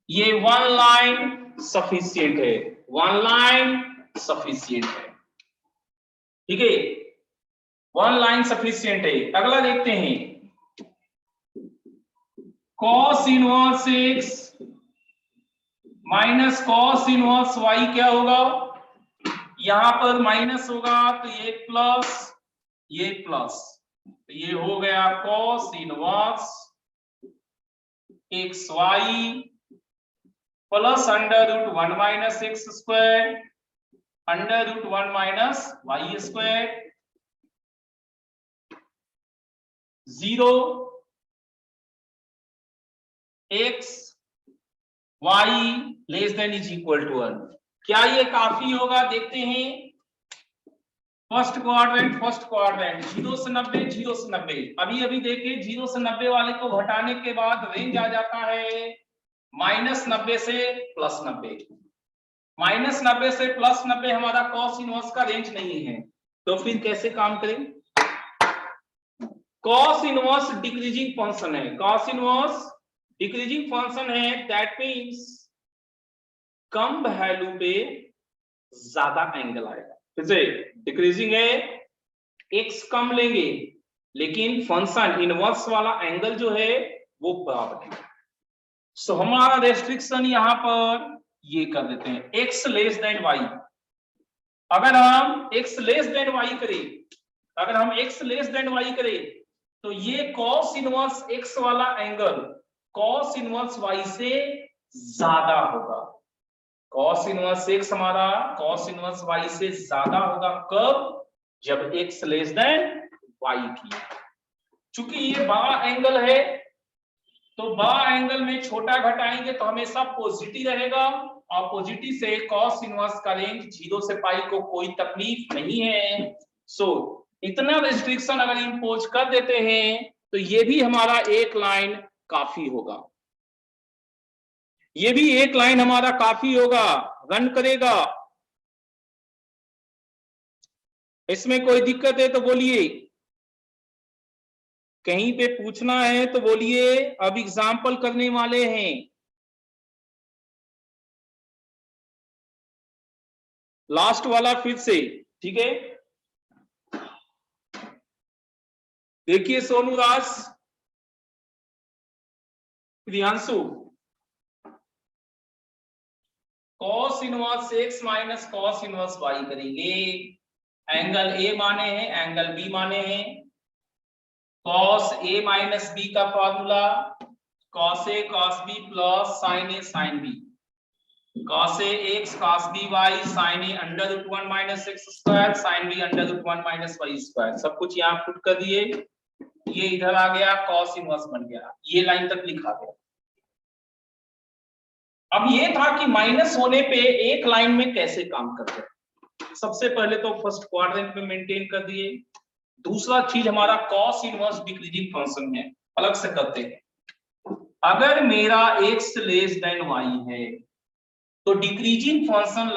ये वन लाइन सफिशिएंट है, वन लाइन सफिशिएंट है, ठीक है, वन लाइन सफिशिएंट है। अगला देखते हैं, cos inverse x minus cos inverse y क्या होगा, यहां पर माइनस होगा तो ये प्लस, ये प्लस, तो ये हो गया cos inverse x y plus √1 minus x square √1 minus y square 0 x y less than is equal to 1। क्या ये काफी होगा, देखते हैं। फर्स्ट क्वाड्रेंट 0 से 90, 0 से 90, अभी अभी देखिए 0 से 90 वाले को घटाने के बाद रेंज आ जाता है -90 से +90। -90 से +90 हमारा cos इनवर्स का रेंज नहीं है, तो फिर कैसे काम करें। cos इनवर्स डिक्रीजिंग फंक्शन है, cos इनवर्स डिक्रीजिंग फंक्शन है, दैट मींस कम वैल्यू पे ज्यादा एंगल आएगा। फिर से डिक्रीजिंग है, x कम लेंगे लेकिन फंक्शन इनवर्स वाला एंगल जो है वो बराबर है। सो हमारा रेस्ट्रिक्शन यहां पर ये कर देते हैं, x लेस देन y। अगर हम x लेस देन y करें, अगर हम x लेस देन y करें तो ये cos इनवर्स x वाला एंगल cos इनवर्स y से ज्यादा होगा। cos इनवर्स x हमारा cos इनवर्स y से ज्यादा होगा, कब, जब x लेस देन y की। चूंकि ये बड़ा एंगल है तो बड़ा एंगल में छोटा घटाएंगे तो हमेशा पॉजिटिव रहेगा, और पॉजिटिव से cos इनवर्स का रेंज 0 से पाई को कोई तकलीफ नहीं है। सो इतना रिस्ट्रिक्शन अगर इंपोज कर देते हैं तो ये भी हमारा एक लाइन काफी होगा, ये भी एक लाइन हमारा काफी होगा, रन करेगा। इसमें कोई दिक्कत है तो बोलिए, कहीं पे पूछना है तो बोलिए, अब एग्जाम्पल करने वाले हैं। लास्ट वाला फिर से, ठीक है। देखिए Sonu Das, Priyanshu, cos inverse x minus cos inverse y करेंगे। एंगल A माने हैं, एंगल B माने हैं। cos A माइनस B का formula cos A cos B plus sin A sin B, cos A x cos B y sin A √1 minus x square sin B √1 minus y square. सब कुछ यहाँ put कर दिए, ये इधर आ गया, cos inverse बन गया, ये लाइन तक लिखा गया। अब ये था कि माइनस होने पे एक लाइन में कैसे काम करते हैं। सबसे पहले तो फर्स्ट क्वाड्रेंट में मेंटेन कर दिए। दूसरा चीज हमारा cos इनवर्स डिक्रीजिंग फंक्शन है, अलग से करते हैं। अगर मेरा x लेस देन y है तो डिक्रीजिंग फंक्शन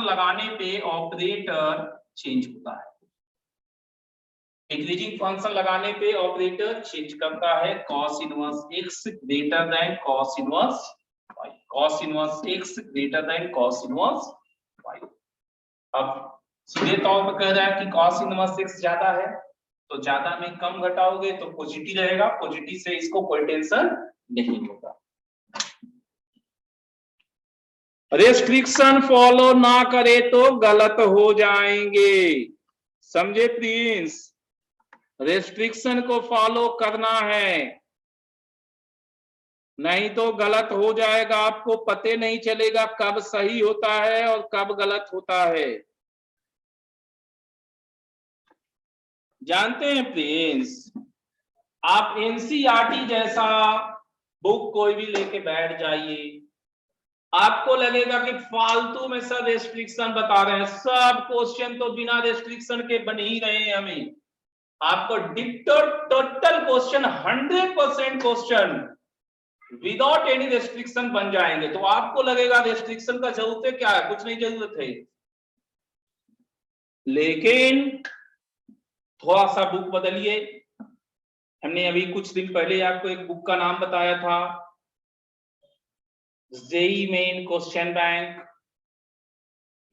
लगाने पे ऑपरेटर चेंज होता है। डिक्रीजिंग फंक्शन लगाने पे ऑपरेटर चेंज करता है, cos inverse x greater than cos inverse y, cos inverse x greater than cos inverse y। अब सीधे तौर पर कह रहा है कि cos इनवर्स x ज्यादा है, तो ज्यादा में कम घटाओगे तो पॉजिटिव रहेगा, पॉजिटिव से इसको कोई टेंशन नहीं होगा। रेस्ट्रिक्शन फॉलो ना करे तो गलत हो जाएंगे, समझे प्लीज? रेस्ट्रिक्शन को फॉलो करना है, नहीं तो गलत हो जाएगा, आपको पते नहीं चलेगा कब सही होता है और कब गलत होता है। जानते हैं प्लीज, आप एनसीईआरटी जैसा बुक कोई भी लेके बैठ जाइए, आपको लगेगा कि फालतू में सब रेस्ट्रिक्शन बता रहे हैं, सब क्वेश्चन तो बिना रेस्ट्रिक्शन के बन ही रहे हैं। हमें आपको total question 100% question without any restriction बन जाएंगे, तो आपको लगेगा रेस्ट्रिक्शन का जरूरत है क्या है, कुछ नहीं जरूरत है। लेकिन थोड़ा सा बुक बदलिए। हमने अभी कुछ दिन पहले आपको एक बुक का नाम बताया था, जेई मेन क्वेश्चन बैंक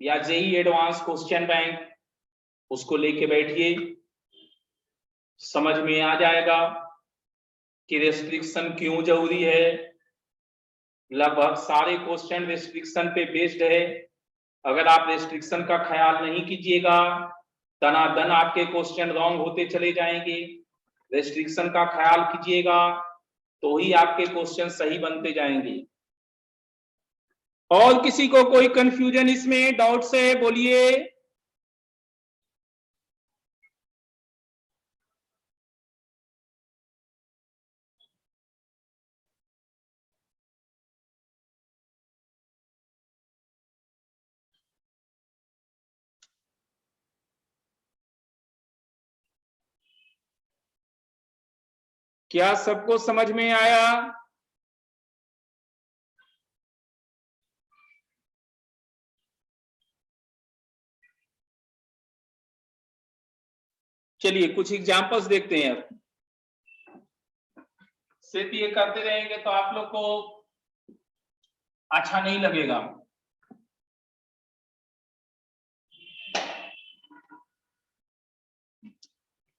या जेई एडवांस क्वेश्चन बैंक, उसको लेके बैठिए, समझ में आ जाएगा कि रेस्ट्रिक्शन क्यों जरूरी है। लगभग सारे क्वेश्चन रेस्ट्रिक्शन पे बेस्ड है। अगर आप रेस्ट्रिक्शन का ख्याल नहीं कीजिएगा, दनादन आपके क्वेश्चन रॉन्ग होते चले जाएंगे। रेस्ट्रिक्शन का ख्याल कीजिएगा तो ही आपके क्वेश्चन सही बनते जाएंगे। और किसी को कोई कंफ्यूजन इसमें, डाउट्स है, बोलिए। क्या सबको समझ में आया? चलिए कुछ एग्जांपल्स देखते हैं। अब सिर्फ ये करते रहेंगे तो आप लोग को अच्छा नहीं लगेगा।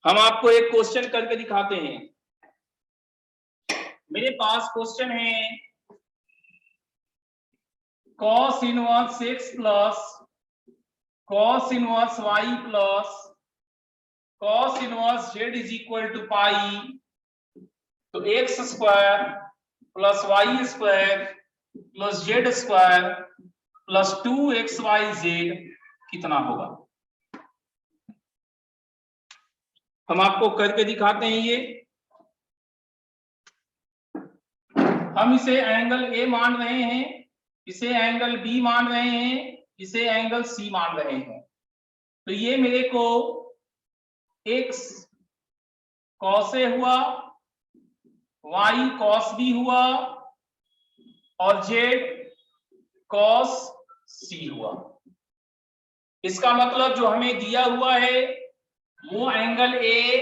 हम आपको एक क्वेश्चन करके दिखाते हैं। मेरे पास क्वेश्चन है cos inverse x plus cos inverse y plus cos inverse z is equal to pi, तो x square plus y square plus z square plus 2xyz कितना होगा? हम आपको करके दिखाते हैं। ये हम इसे एंगल ए मान रहे हैं, इसे एंगल बी मान रहे हैं, इसे एंगल सी मान रहे हैं। तो ये मेरे को x cos ए हुआ, y cos बी हुआ और z cos सी हुआ। इसका मतलब जो हमें दिया हुआ है वो angle A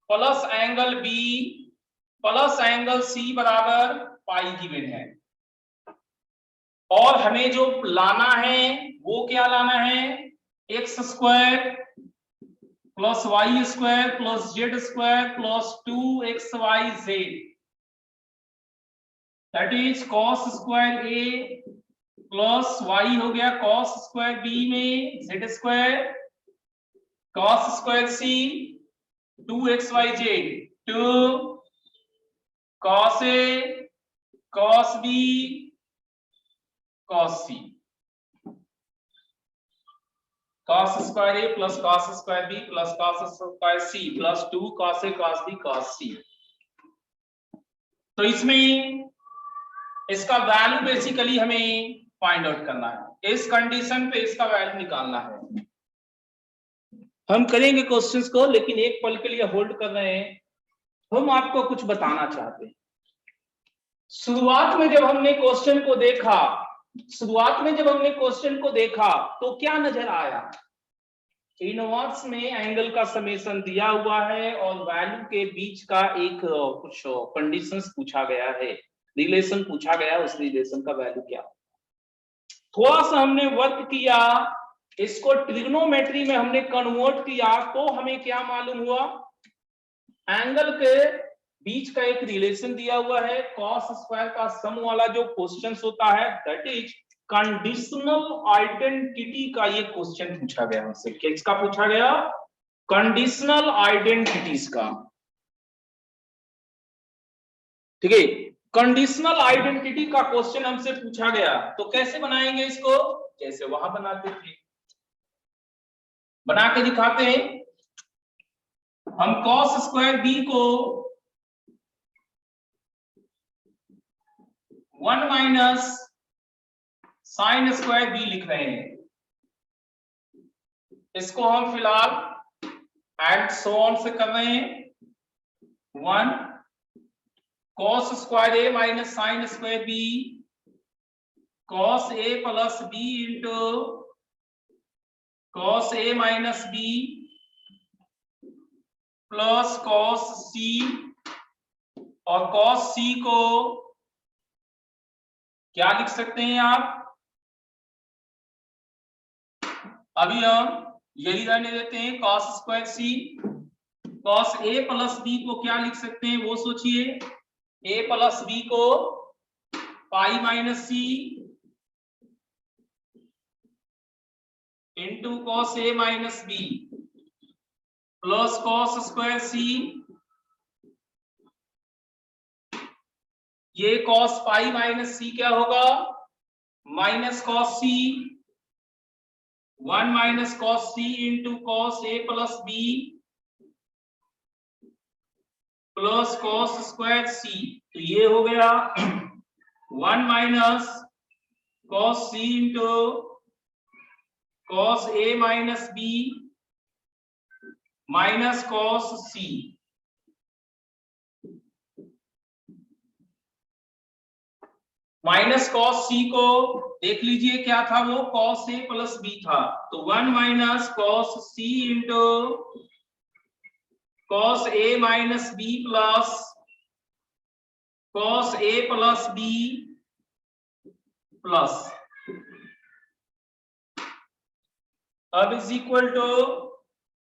plus angle B plus angle C बराबर पाई गिवन है, और हमें जो लाना है वो क्या लाना है, x square plus y square plus z square plus 2xyz, that is cos square A plus y हो गया cos स्क्वायर बी में z square cos square C 2xyz 2 cos a cos b cos c, cos square a plus cos square b plus cos square c plus 2 cos a cos b cos c। तो इसमें इसका value basically हमें find out करना है, इस condition पे इसका value निकालना है। हम करेंगे क्वेश्चंस को, लेकिन एक पल के लिए होल्ड कर रहे हैं। हम आपको कुछ बताना चाहते हैं। शुरुआत में जब हमने क्वेश्चन को देखा तो क्या नजर आया, इनवर्स में एंगल का समेशन दिया हुआ है और वैल्यू के बीच का एक कुछ कंडीशंस पूछा गया है, रिलेशन पूछा गया, उस रिलेशन का वैल्यू क्या। थोड़ा सा हमने वर्क किया इसको ट्रिग्नोमेट्री में हमने कन्वर्ट किया तो हमें क्या मालूम हुआ, एंगल के बीच का एक रिलेशन दिया हुआ है, कॉस स्क्वायर का सम वाला जो क्वेश्चन होता है, दैट इज कंडीशनल आइडेंटिटी का ये क्वेश्चन पूछा गया हमसे। किसका पूछा गया? कंडीशनल आइडेंटिटीज का। ठीक है, कंडीशनल आइडेंटिटी का क्वेश्चन हमसे पूछा गया, तो कैसे बनाएंगे इसको? जैसे वहां बनाते थे, बना के दिखाते हैं। हम कॉस स्क्वायर बी को 1 माइनस साइन स्क्वायर बी लिख रहे हैं। इसको हम फिलहाल एंड सो ऑन से कर रहे हैं। 1 कॉस स्क्वायर ए minus sine square b cos ए प्लस बी इंटू कॉस ए minus B plus cos c, और कॉस सी को क्या लिख सकते हैं आप? अभी हम यही रहने देते हैं, कॉस स्क्वायर सी। कॉस ए प्लस बी को क्या लिख सकते हैं वो सोचिए, ए प्लस बी को pi minus c into cos ए minus B plus cos square c, ये कॉस पाई माइनस सी क्या होगा? Minus cos c, 1 minus cos सी इंटू कॉस ए plus B plus cos square c. तो ये हो गया 1 माइनस कॉस सी into cos ए minus b minus cos c. Minus cos c को देख लीजिए क्या था वो, कॉस ए प्लस बी था, तो 1 माइनस कॉस सी इंटू कॉस ए माइनस बी प्लस कॉस ए प्लस बी प्लस, अब is equal to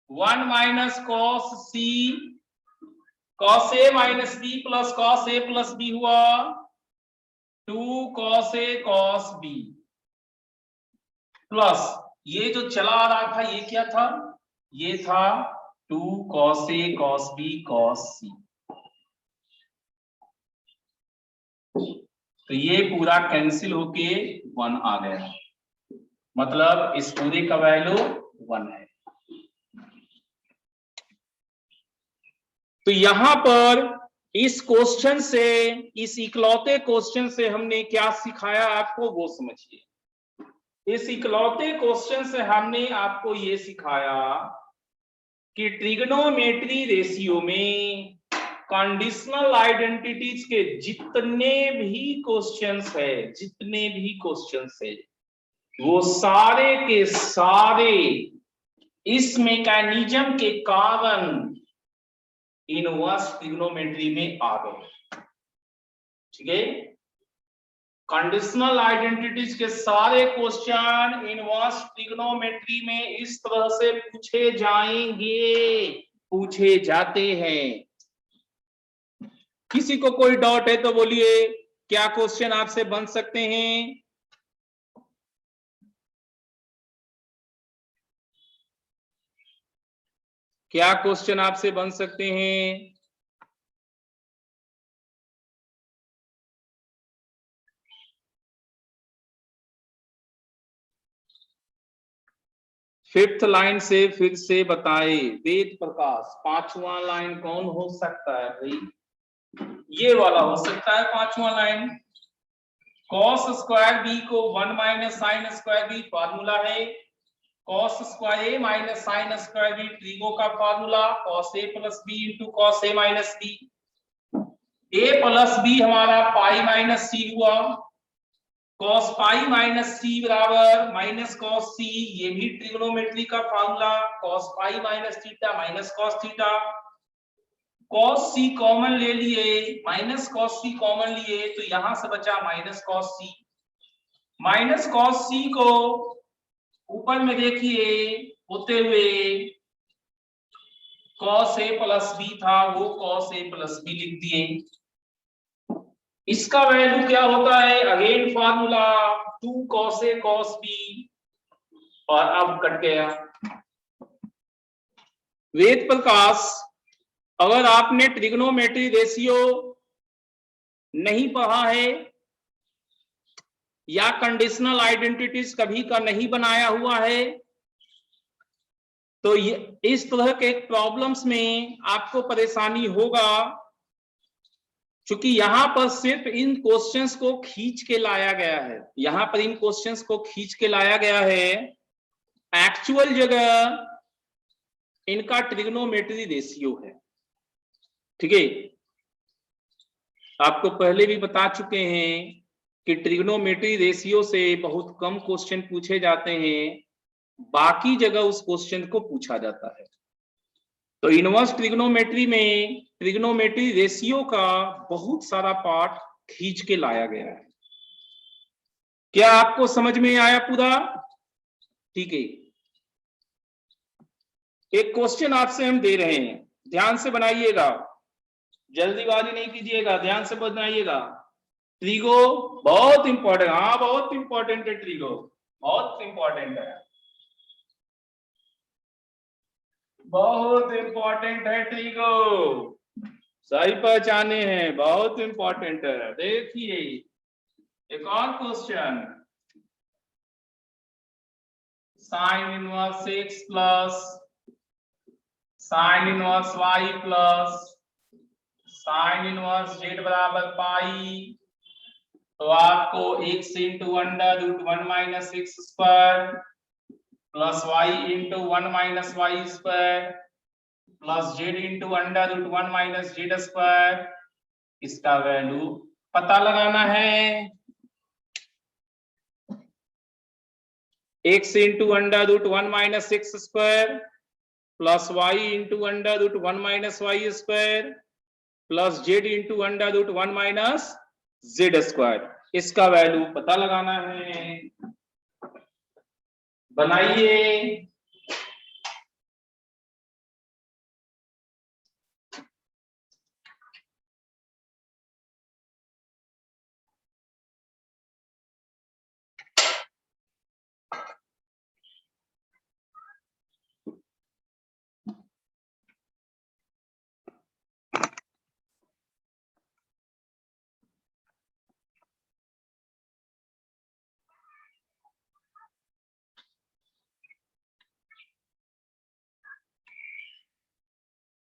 1 minus cos C cos A minus B plus cos A plus B हुआ 2 cos A cos B plus ये जो चला आ रहा था ये क्या था? ये था 2 cos A cos B cos सी। तो ये पूरा कैंसिल होके 1 आ गया, मतलब इस पूरे का वैल्यू 1 है। तो यहां पर इस क्वेश्चन से, इस इकलौते क्वेश्चन से हमने क्या सिखाया आपको वो समझिए। इस इकलौते क्वेश्चन से हमने आपको ये सिखाया कि ट्रिग्नोमेट्री रेशियो में कंडीशनल आइडेंटिटीज के जितने भी क्वेश्चंस है वो सारे के सारे इस मैकेनिज्म के कारण इनवर्स ट्रिग्नोमेट्री में आ गए। ठीक है, कंडीशनल आइडेंटिटीज के सारे क्वेश्चन इनवर्स ट्रिग्नोमेट्री में इस तरह से पूछे जाएंगे, पूछे जाते हैं। किसी को कोई डाउट है तो बोलिए, क्या क्वेश्चन आपसे बन सकते हैं? क्या क्वेश्चन आपसे बन सकते हैं? फिफ्थ लाइन से फिर से बताए वेद प्रकाश, 5वां लाइन कौन हो सकता है भाई? ये वाला हो सकता है 5वां लाइन। कॉस स्क्वायर बी को 1 minus sine square B formula है, कॉस स्क्वायर ए minus sine square B trigo का formula, cos A plus B into cos A minus B. A plus B हमारा पाई माइनस सी हुआ, cos pi minus सी बराबर minus cos सी, ये भी trigonometry का formula, cos pi minus theta minus cos theta. Cos C common ले लिए, minus cos C common लिए, तो यहां से बचा minus cos c. Minus cos c को ऊपर में देखिए होते हुए cos a प्लस बी था, वो cos a प्लस बी लिख दिए। इसका वैल्यू क्या होता है, again formula 2 cos a cos b, और अब कट गया। वेद प्रकाश, अगर आपने ट्रिग्नोमेट्री रेशियो नहीं पढ़ा है या कंडीशनल आइडेंटिटीज कभी का नहीं बनाया हुआ है, तो ये इस तरह के प्रॉब्लम्स में आपको परेशानी होगा, क्योंकि यहां पर सिर्फ इन क्वेश्चंस को खींच के लाया गया है, यहां पर इन क्वेश्चंस को खींच के लाया गया है। एक्चुअल जगह इनका ट्रिग्नोमेट्री रेशियो है। ठीक है, आपको पहले भी बता चुके हैं कि ट्रिग्नोमेट्री रेशियो से बहुत कम क्वेश्चन पूछे जाते हैं, बाकी जगह उस क्वेश्चन को पूछा जाता है। तो इनवर्स ट्रिग्नोमेट्री में ट्रिग्नोमेट्री रेशियो का बहुत सारा पार्ट खींच के लाया गया है। क्या आपको समझ में आया पूरा? ठीक है, एक क्वेश्चन आपसे हम दे रहे हैं, ध्यान से बनाइएगा, जल्दीबाजी नहीं कीजिएगा, ध्यान से बनाइएगा। ट्रिगो बहुत इंपॉर्टेंट, हाँ बहुत इंपॉर्टेंट है, ट्रिगो बहुत इंपॉर्टेंट है, बहुत इंपॉर्टेंट है ट्रिगो, सही पहचाने हैं, बहुत इंपॉर्टेंट है। देखिए एक और question, sine inverse x plus sine inverse y plus sine inverse z बराबर पाई, तो आपको x into under root 1 minus x square plus y into 1 minus y square plus z into under root 1 minus z square, इसका value पता लगाना है। x into under root 1 minus x square plus y into under root 1 minus y square plus z into under root 1 minus z square, इसका value पता लगाना है। बनाइए।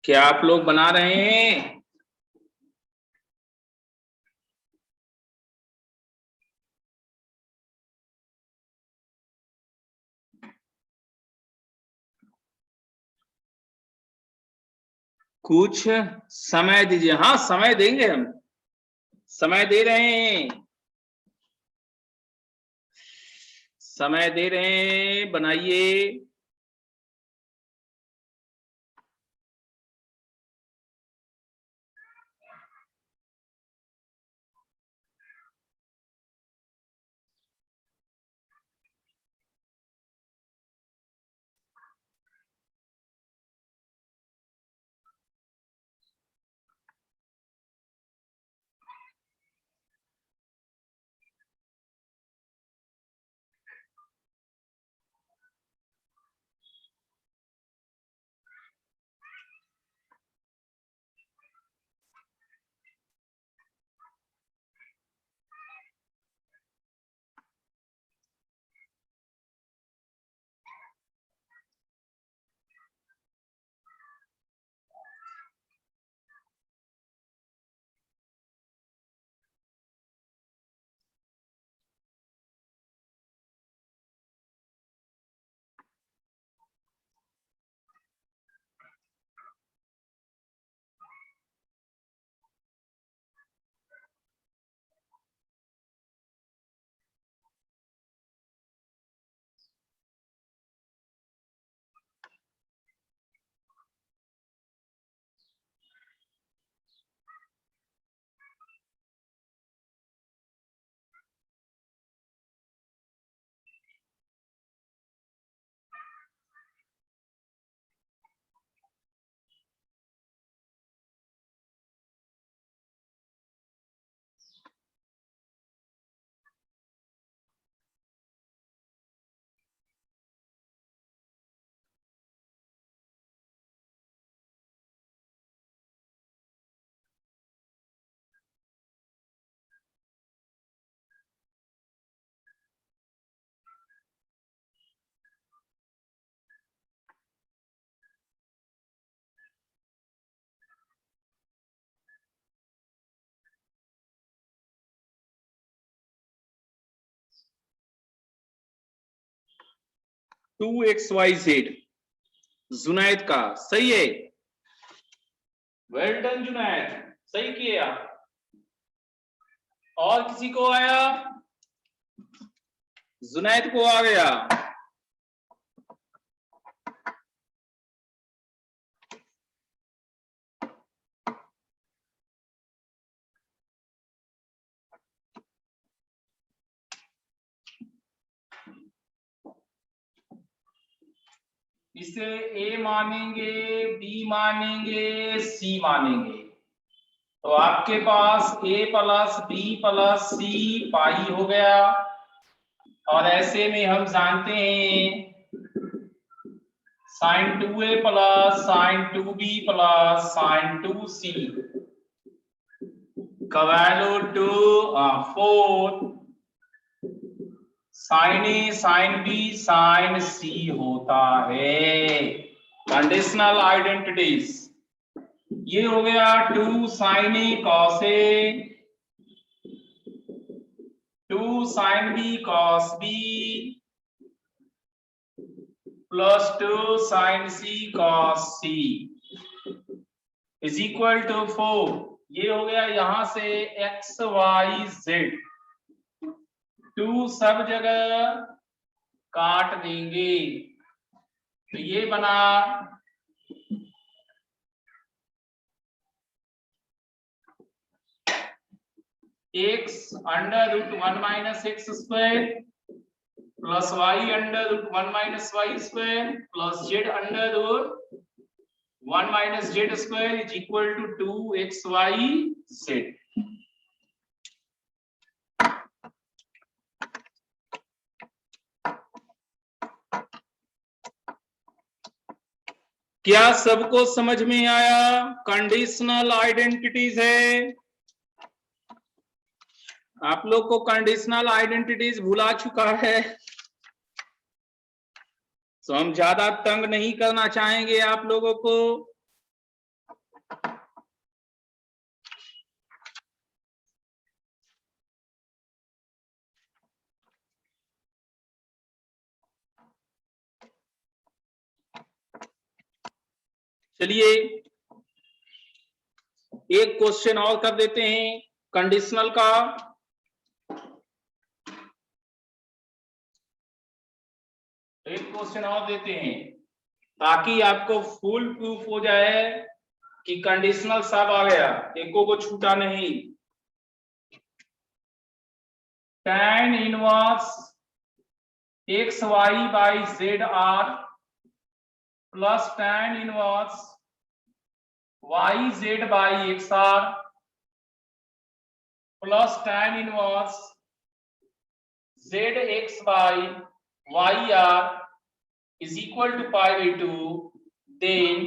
क्या आप लोग बना रहे हैं? कुछ समय दीजिए, हाँ समय देंगे, हम समय दे रहे हैं, समय दे रहे हैं, बनाइए। 2xyz जुनैद का। सही है, वेल डन जुनैद, सही किया। और किसी को आया? जुनैद को आ गया। इसे ए मानेंगे, बी मानेंगे, सी मानेंगे। तो आपके पास a plus B plus C pi हो गया। और ऐसे में हम जानते हैं sine 2a plus sine 2b plus sine 2c का value 4 sine A sine B sine C होता है। कंडीशनल आइडेंटिटीज, ये हो गया 2 sine A cos A, 2 sine B cos B plus 2 sine C cos C is equal to 4। ये हो गया यहां से एक्स वाई जेड, 2 सब जगह काट देंगे तो ये बना x under root 1 minus x square plus y under root 1 minus y square plus z under root 1 minus z square is equal to 2xyz। क्या सबको समझ में आया? कंडीशनल आइडेंटिटीज है। आप लोग को कंडीशनल आइडेंटिटीज भुला चुका है, तो हम ज्यादा तंग नहीं करना चाहेंगे आप लोगों को। चलिए एक क्वेश्चन और कर देते हैं कंडीशनल का। एक क्वेश्चन और देते हैं ताकि आपको फुल प्रूफ हो जाए कि कंडीशनल सब आ गया, एको को छूटा नहीं। tan inverse x y by z r plus tan inverse y z by x r plus tan inverse z x by y r is equal to pi by 2, then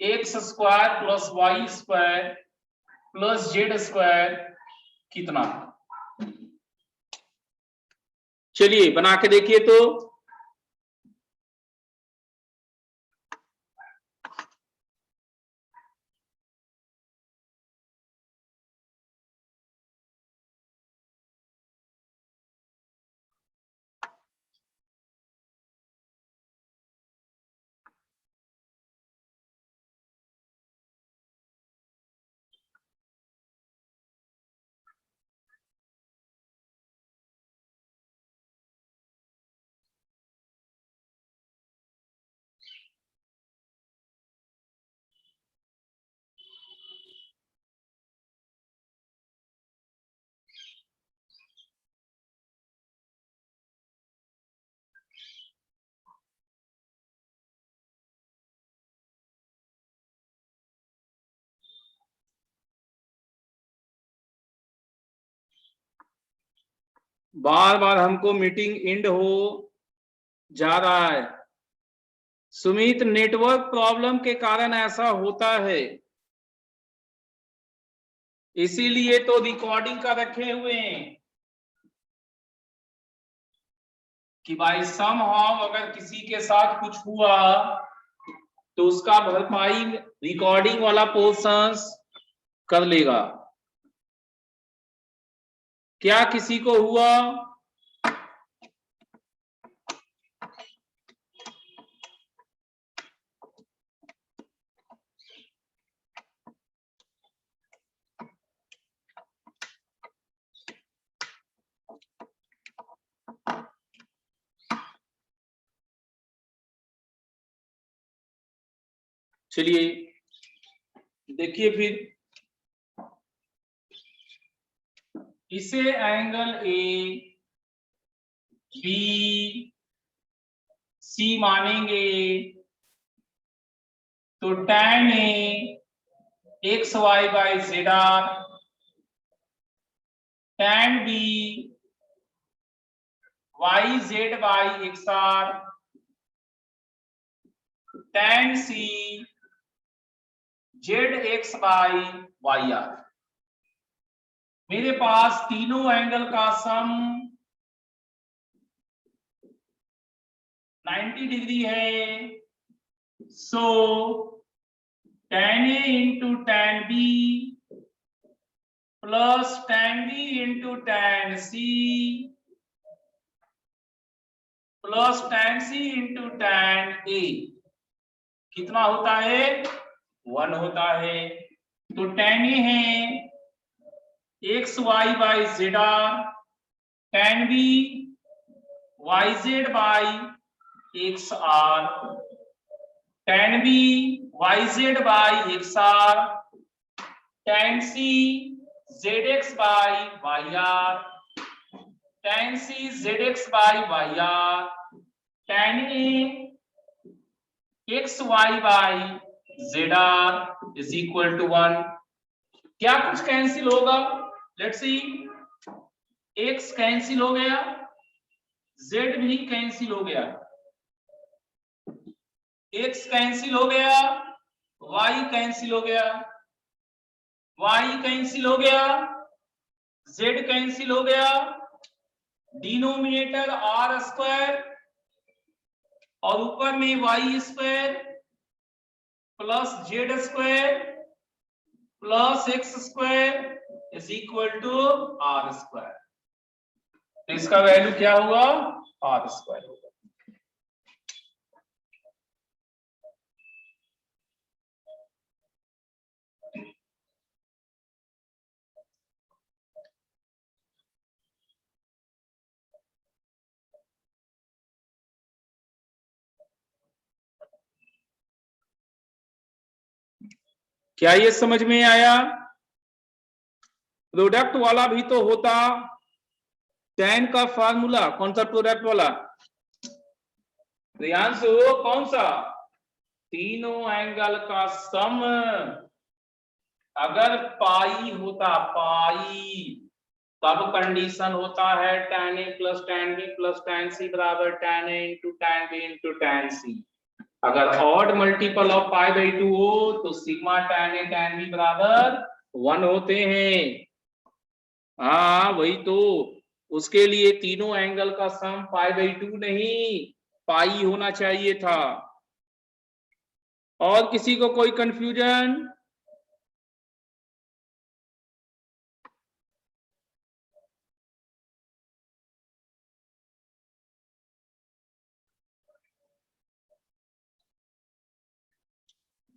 x square plus y square plus z square कितना? चलिए बना के देखिए तो। बार बार हमको meeting and हो जा रहा है। सुमित, नेटवर्क प्रॉब्लम के कारण ऐसा होता है, इसीलिए तो रिकॉर्डिंग का रखे हुए हैं कि भाई समहाउ अगर किसी के साथ कुछ हुआ तो उसका भरपाई रिकॉर्डिंग वाला पोर्शंस कर लेगा। क्या किसी को हुआ? चलिए देखिए फिर, इसे एंगल ए बी सी मानेंगे तो tan A x y by z r, tan B y z by x r, tan C z x by y r. मेरे पास तीनों एंगल का सम 90 डिग्री है, so tan A into tan B plus tan B into tan C plus tan C into tan A कितना होता है? 1 होता है। तो tan A है x y by z r, tan B y z by x r, tan B y z by x r, tan C z x by y r, tan C z x by y r, tan A x y by z r is equal to 1। क्या कुछ cancel होगा? Let's see, x cancel हो गया, Z भी cancel हो गया, x cancel हो गया, वाई कैंसिल हो गया, वाई कैंसिल हो गया, जेड कैंसिल हो गया, डिनोमिनेटर आर स्क्वायर और ऊपर में y square plus z square plus x square is equal to r square. तो इसका वैल्यू क्या होगा? आर स्क्वायर होगा। क्या ये समझ में आया? प्रोडक्ट वाला भी तो होता, tan का फार्मूला कौन सा? प्रोडक्ट वाला प्रियांशु कौन सा? तीनों एंगल का सम अगर पाई होता, पाई, तब कंडीशन होता है tan A plus tan B plus tan C बराबर tan A into tan B into tan C। अगर odd multiple of pi by 2 हो तो sigma tan A tan B बराबर 1 होते हैं। हाँ वही तो, उसके लिए तीनों एंगल का सम पाई बाई 2 नहीं, पाई होना चाहिए था। और किसी को कोई कंफ्यूजन?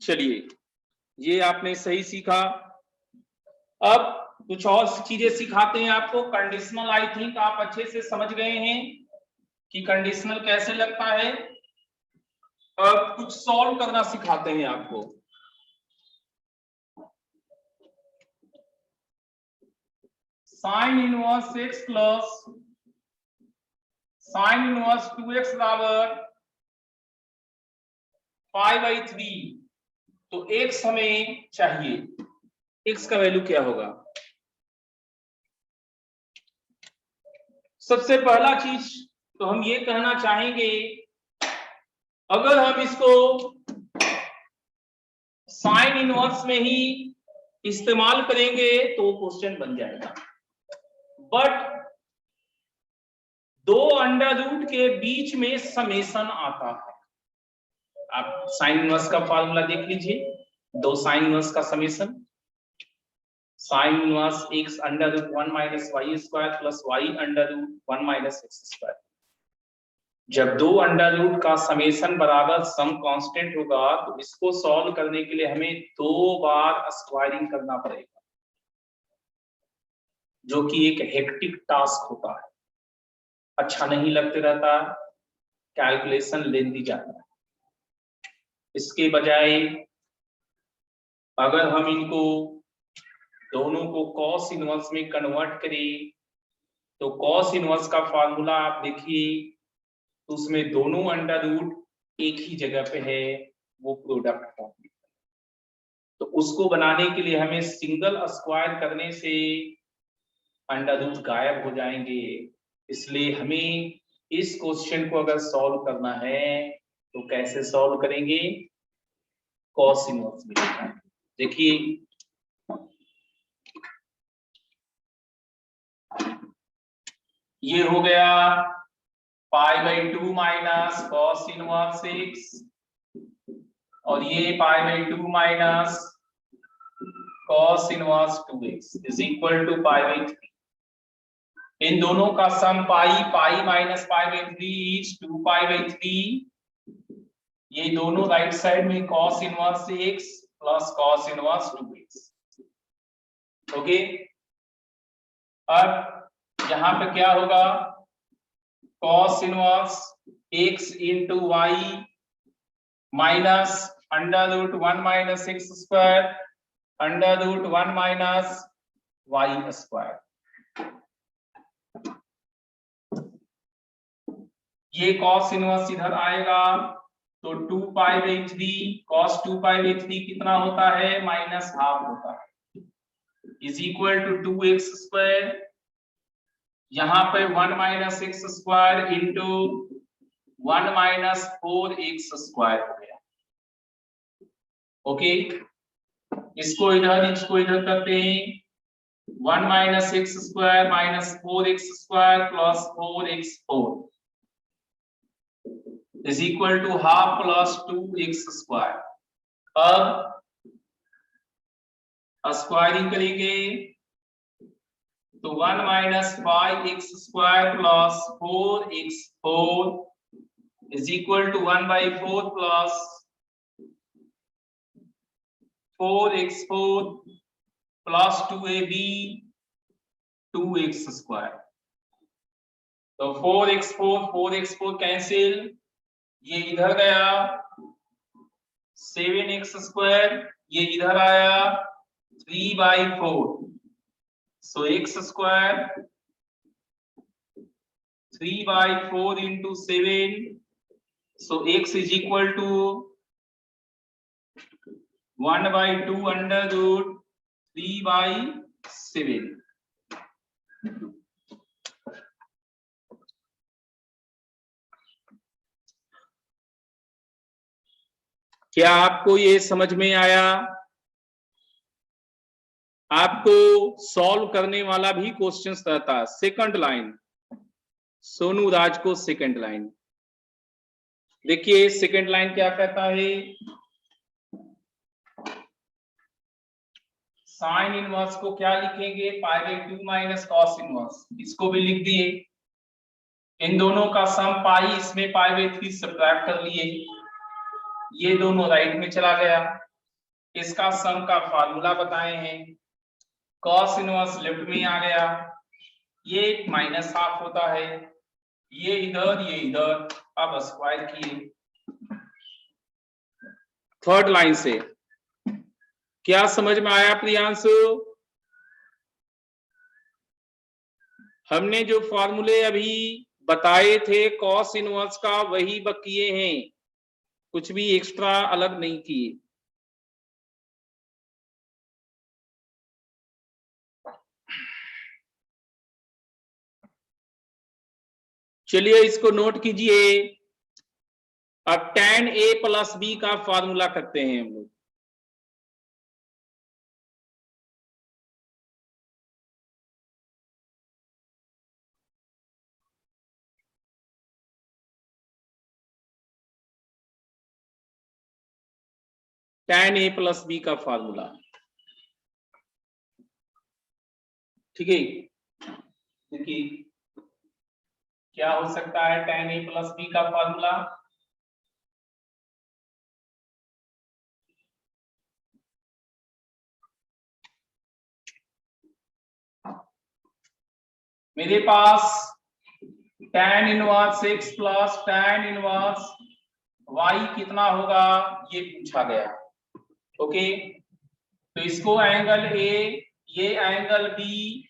चलिए ये आपने सही सीखा। अब कुछ और चीजें सिखाते हैं आपको। कंडीशनल आई थिंक आप अच्छे से समझ गए हैं कि कंडीशनल कैसे लगता है। अब कुछ सॉल्व करना सिखाते हैं आपको। Sign inverse x plus sine inverse 2x बराबर 5/3। तो x हमें चाहिए, x का वैल्यू क्या होगा? सबसे पहला चीज तो हम ये कहना चाहेंगे, अगर हम इसको साइन इनवर्स में ही इस्तेमाल करेंगे तो क्वेश्चन बन जाएगा। बट दो अंडर रूट के बीच में समेशन आता है। आप साइन इनवर्स का फॉर्मूला देख लीजिए, दो साइन इनवर्स का समेशन, sine inverse x under root 1 minus y square plus y under root 1 minus x square. जब दो अंडर रूट का समेशन बराबर सम कांस्टेंट होगा तो इसको सॉल्व करने के लिए हमें 2 बार स्क्वायरिंग करना पड़ेगा, जो कि एक हेक्टिक टास्क होता है, अच्छा नहीं लगते रहता, कैलकुलेशन लेंदी जाता है। इसके बजाय अगर हम इनको दोनों को कॉस इनवर्स में कन्वर्ट करें तो कॉस इनवर्स का फार्मूला आप देखिए, तो उसमें दोनों अंडर रूट एक ही जगह पे है, वो प्रोडक्ट फॉर्म। तो उसको बनाने के लिए हमें सिंगल स्क्वायर करने से अंडर रूट गायब हो जाएंगे। इसलिए हमें इस क्वेश्चन को अगर सॉल्व करना है तो कैसे सॉल्व करेंगे, कॉस इनवर्स में। देखिए ये हो गया π/2 माइनस कॉस इनवर्स x, और ये π/2 minus cos inverse 2x is equal to π/3। इन दोनों का सम पाई माइनस π/3 इज 2π/3। ये दोनों राइट साइड में cos inverse x plus cos inverse 2x। Okay, अब यहां पे क्या होगा, cos inverse x into y minus under root 1 minus x square under root 1 minus y square. ये cos इनवर्स इधर आएगा तो 2π/3 cos 2π/3 कितना होता है, माइनस हाफ होता है, is equal to 2x square. यहाँ पे 1 minus x square into 1 minus 4x square हो गया। ओके, इसको इधर करते हैं, 1 minus x square minus 4x square plus 4x4 is equal to half plus 2x square. अब स्क्वायरिंग करेंगे तो 1 minus 5x square plus 4x4 is equal to 1/4 plus 4x4 plus 2ab 2x square. तो 4x4 cancel, ये इधर गया 7x square, ये इधर आया 3/4, so x square 3/4 into 7, so x is equal to 1/2 under root 3/7। क्या आपको ये समझ में आया? आपको सॉल्व करने वाला भी क्वेश्चंस रहता है। सेकंड लाइन, सोनू राज को सेकंड लाइन देखिए, सेकंड लाइन क्या कहता है, साइन इनवर्स को क्या लिखेंगे, π/2 माइनस कॉस इनवर्स, इसको भी लिख दिए। इन दोनों का सम पाई, इसमें π/3 सब्ट्रैक्ट कर लिए, ये दोनों राइट में चला गया। इसका सम का फार्मूला बताए हैं, कॉस इनवर्स लेफ्ट में आ गया, ये माइनस हाफ होता है, ये इधर, अब स्क्वायर किए। थर्ड लाइन से क्या समझ में आया प्रियांशु? हमने जो फॉर्मूले अभी बताए थे कॉस इनवर्स का, वही किए हैं, कुछ भी एक्स्ट्रा अलग नहीं किए। चलिए इसको नोट कीजिए। अब tan a प्लस b का फॉर्मूला करते हैं हम लोग। tan a प्लस b का फॉर्मूला, ठीक है। देखिए क्या हो सकता है tan a प्लस b का फॉर्मूला, मेरे पास tan inverse x plus tan inverse y कितना होगा, ये पूछा गया। ओके, तो इसको एंगल ए, ये एंगल बी,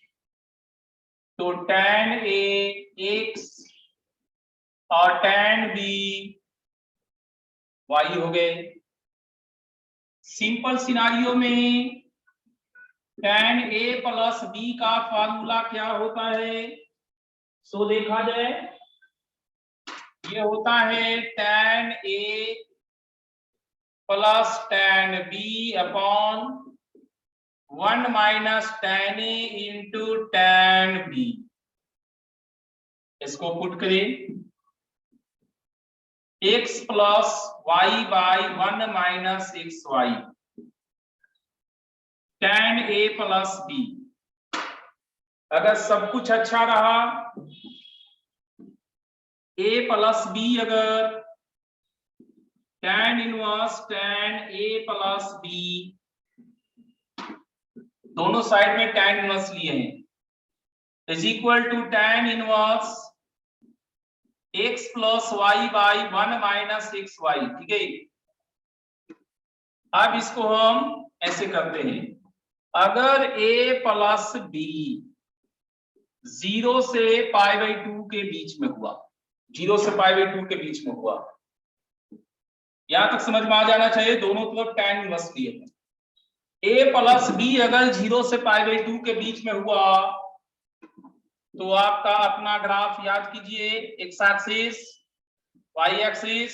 तो tan ए x और tan बी y हो गए। सिंपल सिनारियो में tan a प्लस बी का फार्मूला क्या होता है, सो देखा जाए, ये होता है tan a plus tan b upon 1 minus tan a into tan b। इसको पुट करें, x plus y by 1 minus x y, tan a plus b। अगर सब कुछ अच्छा रहा, a प्लस b अगर tan inverse tan a plus b, दोनों side में tan इनवर्स लिए हैं, is equal to tan inverse x plus y by 1 minus x y. ठीक है, अब इसको हम ऐसे करते हैं, अगर a प्लस b 0 से π/2 के बीच में हुआ, 0 से π/2 के बीच में हुआ, यहां तक समझ में आ जाना चाहिए, दोनों तरफ tan इनवर्स लिए हैं। a प्लस b अगर 0 से π/2 के बीच में हुआ, तो आपका अपना ग्राफ याद कीजिए, x axis, y axis,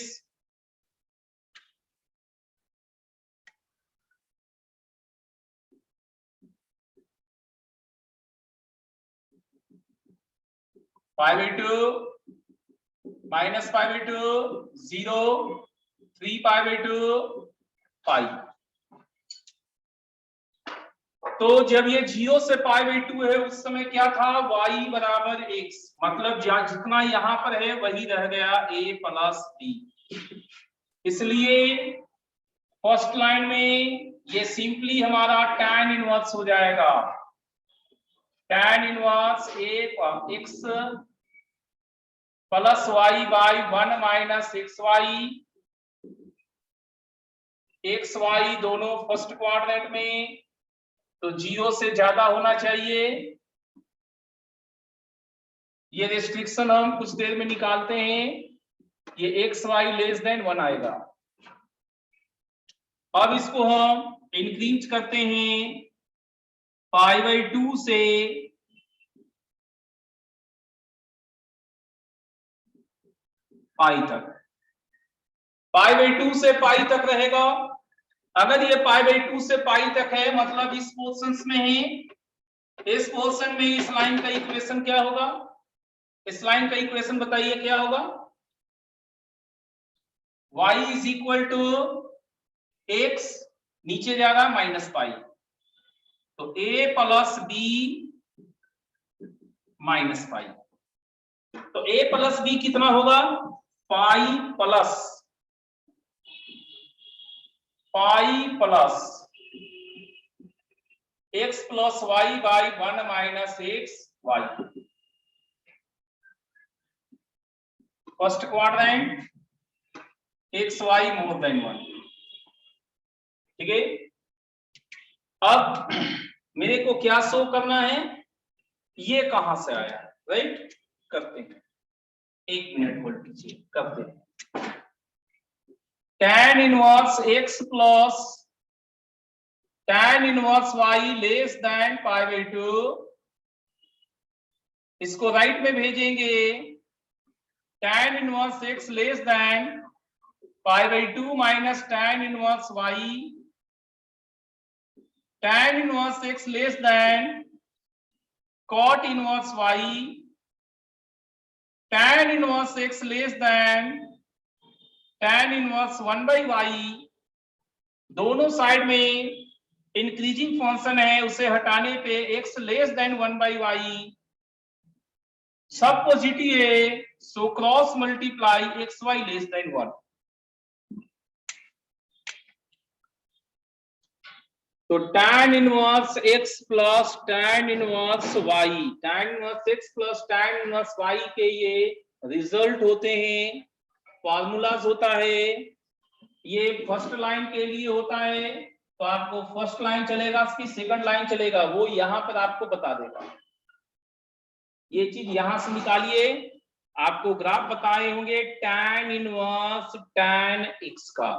π/2 minus π/2 0 3π/2 pi. तो जब ये 0 से π/2 है, उस समय क्या था, y बराबर x, मतलब जितना यहां पर है वही रह गया a प्लस b। इसलिए फर्स्ट लाइन में ये सिंपली हमारा tan इनवर्स हो जाएगा, tan inverse a x plus y by 1 minus x y, x y दोनों फर्स्ट क्वाड्रेंट में, तो 0 से ज्यादा होना चाहिए। ये रिस्ट्रिक्शन हम कुछ देर में निकालते हैं, ये एक्स वाई लेस देन 1 आएगा। अब इसको हम इंक्रीज करते हैं π/2 से पाई तक, π/2 से पाई तक रहेगा। अगर ये π/2 से पाई तक है, मतलब इस पोर्शन में है, इस पोर्शन में इस लाइन का इक्वेशन क्या होगा, इस लाइन का इक्वेशन बताइए क्या होगा, y is equal to x, नीचे जा रहा माइनस पाई, तो a plus b minus pi, तो a प्लस b कितना होगा, pi plus x plus y by 1 minus x y. First quadrant x y more than 1। ठीक है, अब मेरे को क्या शो करना है, ये कहां से आया, राइट, करते हैं, 1 मिनट होल्ड कीजिए, करते हैं। tan inverse x plus tan inverse y less than π/2, इसको राइट में भेजेंगे, tan inverse x less than π/2 minus tan inverse y, tan inverse x less than cot inverse y, tan inverse x less than tan inverse 1/y। दोनों side में increasing function है, उसे हटाने पे x less then 1/y, सब positive है, so cross multiply xy less than 1। तो tan inverse x plus tan inverse y, tan inverse x plus tan inverse y के ये रिजल्ट होते हैं, फॉर्मूलाज होता है, ये फर्स्ट लाइन के लिए होता है, तो आपको फर्स्ट लाइन चलेगा कि सेकंड लाइन चलेगा वो यहाँ पर आपको बता देगा। ये चीज यहां से निकालिए, आपको ग्राफ बताए होंगे tan इनवर्स tan x का।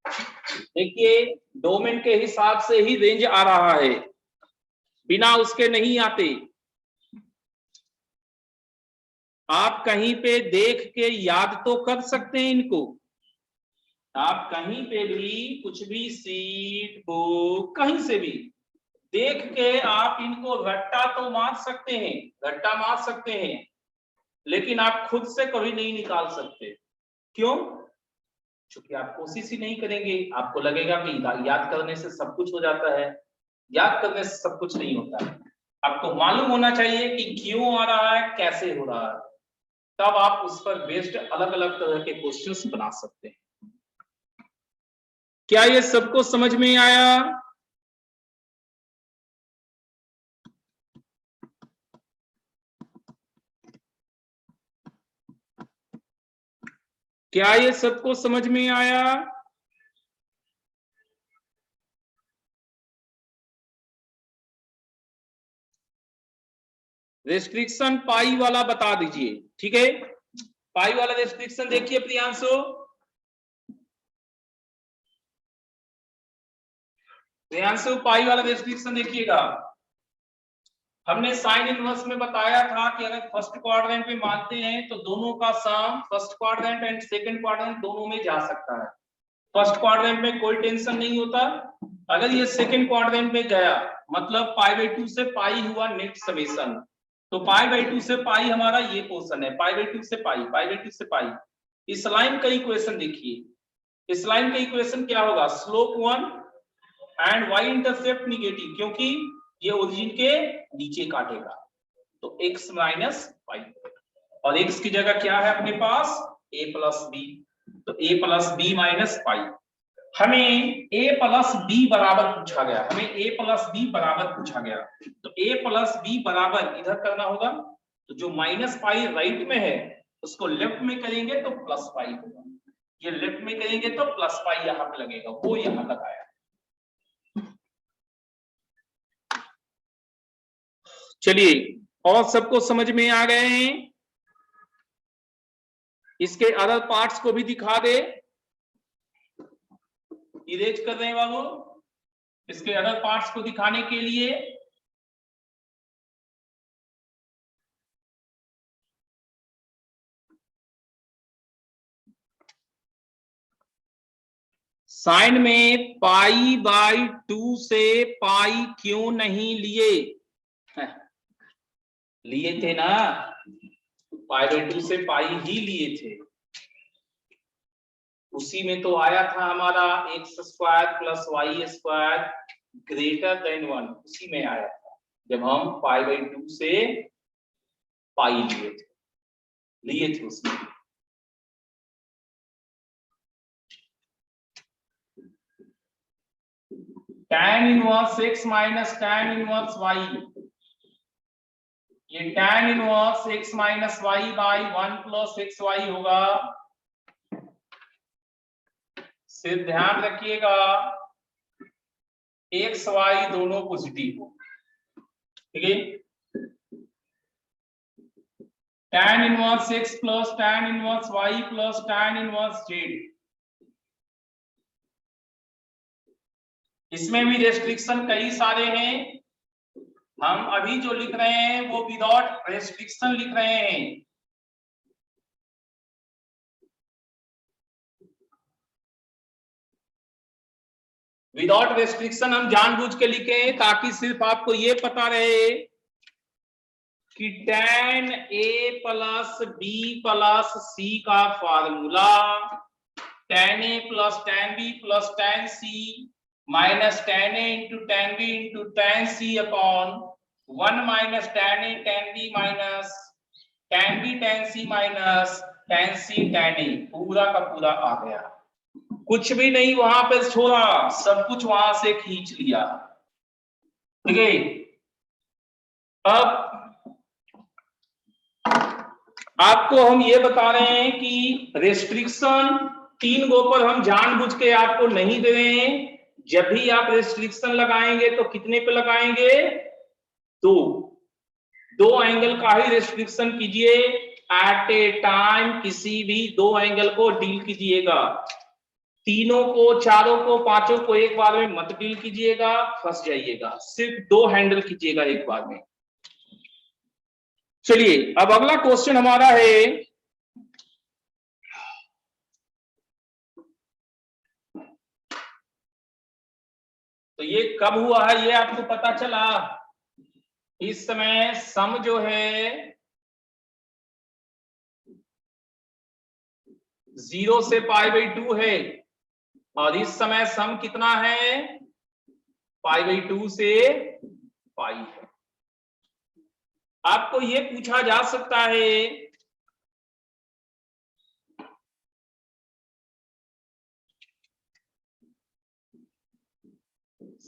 देखिए डोमेन के हिसाब से ही रेंज आ रहा है, बिना उसके नहीं आते। आप कहीं पे देख के याद तो कर सकते हैं इनको, आप कहीं पे भी कुछ भी सीट बुक कहीं से भी देख के आप इनको रट्टा तो मार सकते हैं, रट्टा मार सकते हैं, लेकिन आप खुद से कभी नहीं निकाल सकते। क्यों? क्योंकि आप कोशिश ही नहीं करेंगे। आपको लगेगा कि याद करने से सब कुछ हो जाता है, याद करने से सब कुछ नहीं होता है। आपको मालूम होना चाहिए कि क्यों आ रहा है, कैसे हो रहा है, तब आप उस पर बेस्ड अलग अलग तरह के क्वेश्चंस बना सकते हैं। क्या ये सबको समझ में आया? क्या ये सबको समझ में आया? रेस्ट्रिक्शन पाई वाला बता दीजिए, ठीक है? पाई वाला रेस्ट्रिक्शन देखिए प्रियांशु, प्रियांशु पाई वाला रेस्ट्रिक्शन देखिएगा। हमने साइन इनवर्स में बताया था कि अगर फर्स्ट क्वाड्रेंट में मानते हैं तो दोनों का sum first quadrant and second quadrant दोनों में जा सकता है। फर्स्ट क्वाड्रेंट में कोई टेंशन नहीं होता। अगर ये सेकंड क्वाड्रेंट में गया मतलब π/2 से पाई हुआ नेट समेशन, तो π/2 से पाई हमारा ये पोर्शन है, π/2 से पाई, π/2 से पाई। इस लाइन का इक्वेशन देखिए, इस लाइन का इक्वेशन क्या होगा? Slope 1 and y intercept negative, क्योंकि ये ओरिजिन के नीचे काटेगा, तो x माइनस पाई, और x की जगह क्या है अपने पास? a प्लस बी, तो a plus b minus pi. हमें a प्लस बी बराबर पूछा गया, हमें a प्लस बी बराबर पूछा गया, तो a प्लस बी बराबर इधर करना होगा, तो जो माइनस पाई राइट में है उसको लेफ्ट में करेंगे तो प्लस पाई होगा, ये लेफ्ट में करेंगे तो प्लस पाई यहाँ पे लगेगा, वो यहाँ लगाया। चलिए, और सबको समझ में आ गए हैं? इसके अदर पार्ट्स को भी दिखा दे, इरेज कर रहे हैं बाबू, इसके अदर पार्ट्स को दिखाने के लिए साइन में π/2 से पाई क्यों नहीं लिए? लिए थे ना, π/2 से पाई ही लिए थे। उसी में तो आया था हमारा x² + y² ग्रेटर देन 1, उसी में आया था जब हम π/2 से पाई लिए थे उसमें। tan inverse x minus tan inverse y, ये tan inverse x minus y by 1 plus xy होगा। सिर्फ ध्यान रखिएगा x y दोनों पॉजिटिव हो, ठीक है? tan inverse x plus tan inverse y plus tan inverse z, इसमें भी रेस्ट्रिक्शन कई सारे हैं। हम अभी जो लिख रहे हैं वो विदाउट रेस्ट्रिक्शन लिख रहे हैं। विदाउट रेस्ट्रिक्शन हम जानबूझ के लिखे हैं ताकि सिर्फ आपको ये पता रहे कि tan a plus b plus c का formula tan a plus tan b plus tan c minus tan a into tan b into tan c upon 1 minus tan a tan b minus tan b tan c minus tan c tan a, पूरा का पूरा आ गया, कुछ भी नहीं वहां पे छोड़ा, सब कुछ वहां से खींच लिया, ठीक है? अब आपको हम ये बता रहे हैं कि रेस्ट्रिक्शन 3 गो पर हम जानबूझ के आपको नहीं दे रहे हैं, जब भी आप रेस्ट्रिक्शन लगाएंगे तो कितने पे लगाएंगे? दो एंगल का ही रेस्ट्रिक्शन कीजिए एट ए टाइम, किसी भी दो एंगल को डील कीजिएगा। तीनों को, चारों को, पांचों को एक बार में मत डील कीजिएगा, फंस जाइएगा। सिर्फ दो हैंडल कीजिएगा एक बार में। चलिए अब अगला क्वेश्चन हमारा है, तो ये कब हुआ है ये आपको पता चला? इस समय सम जो है 0 से π/2 है, और इस समय सम कितना है? π/2 से π है। आपको ये पूछा जा सकता है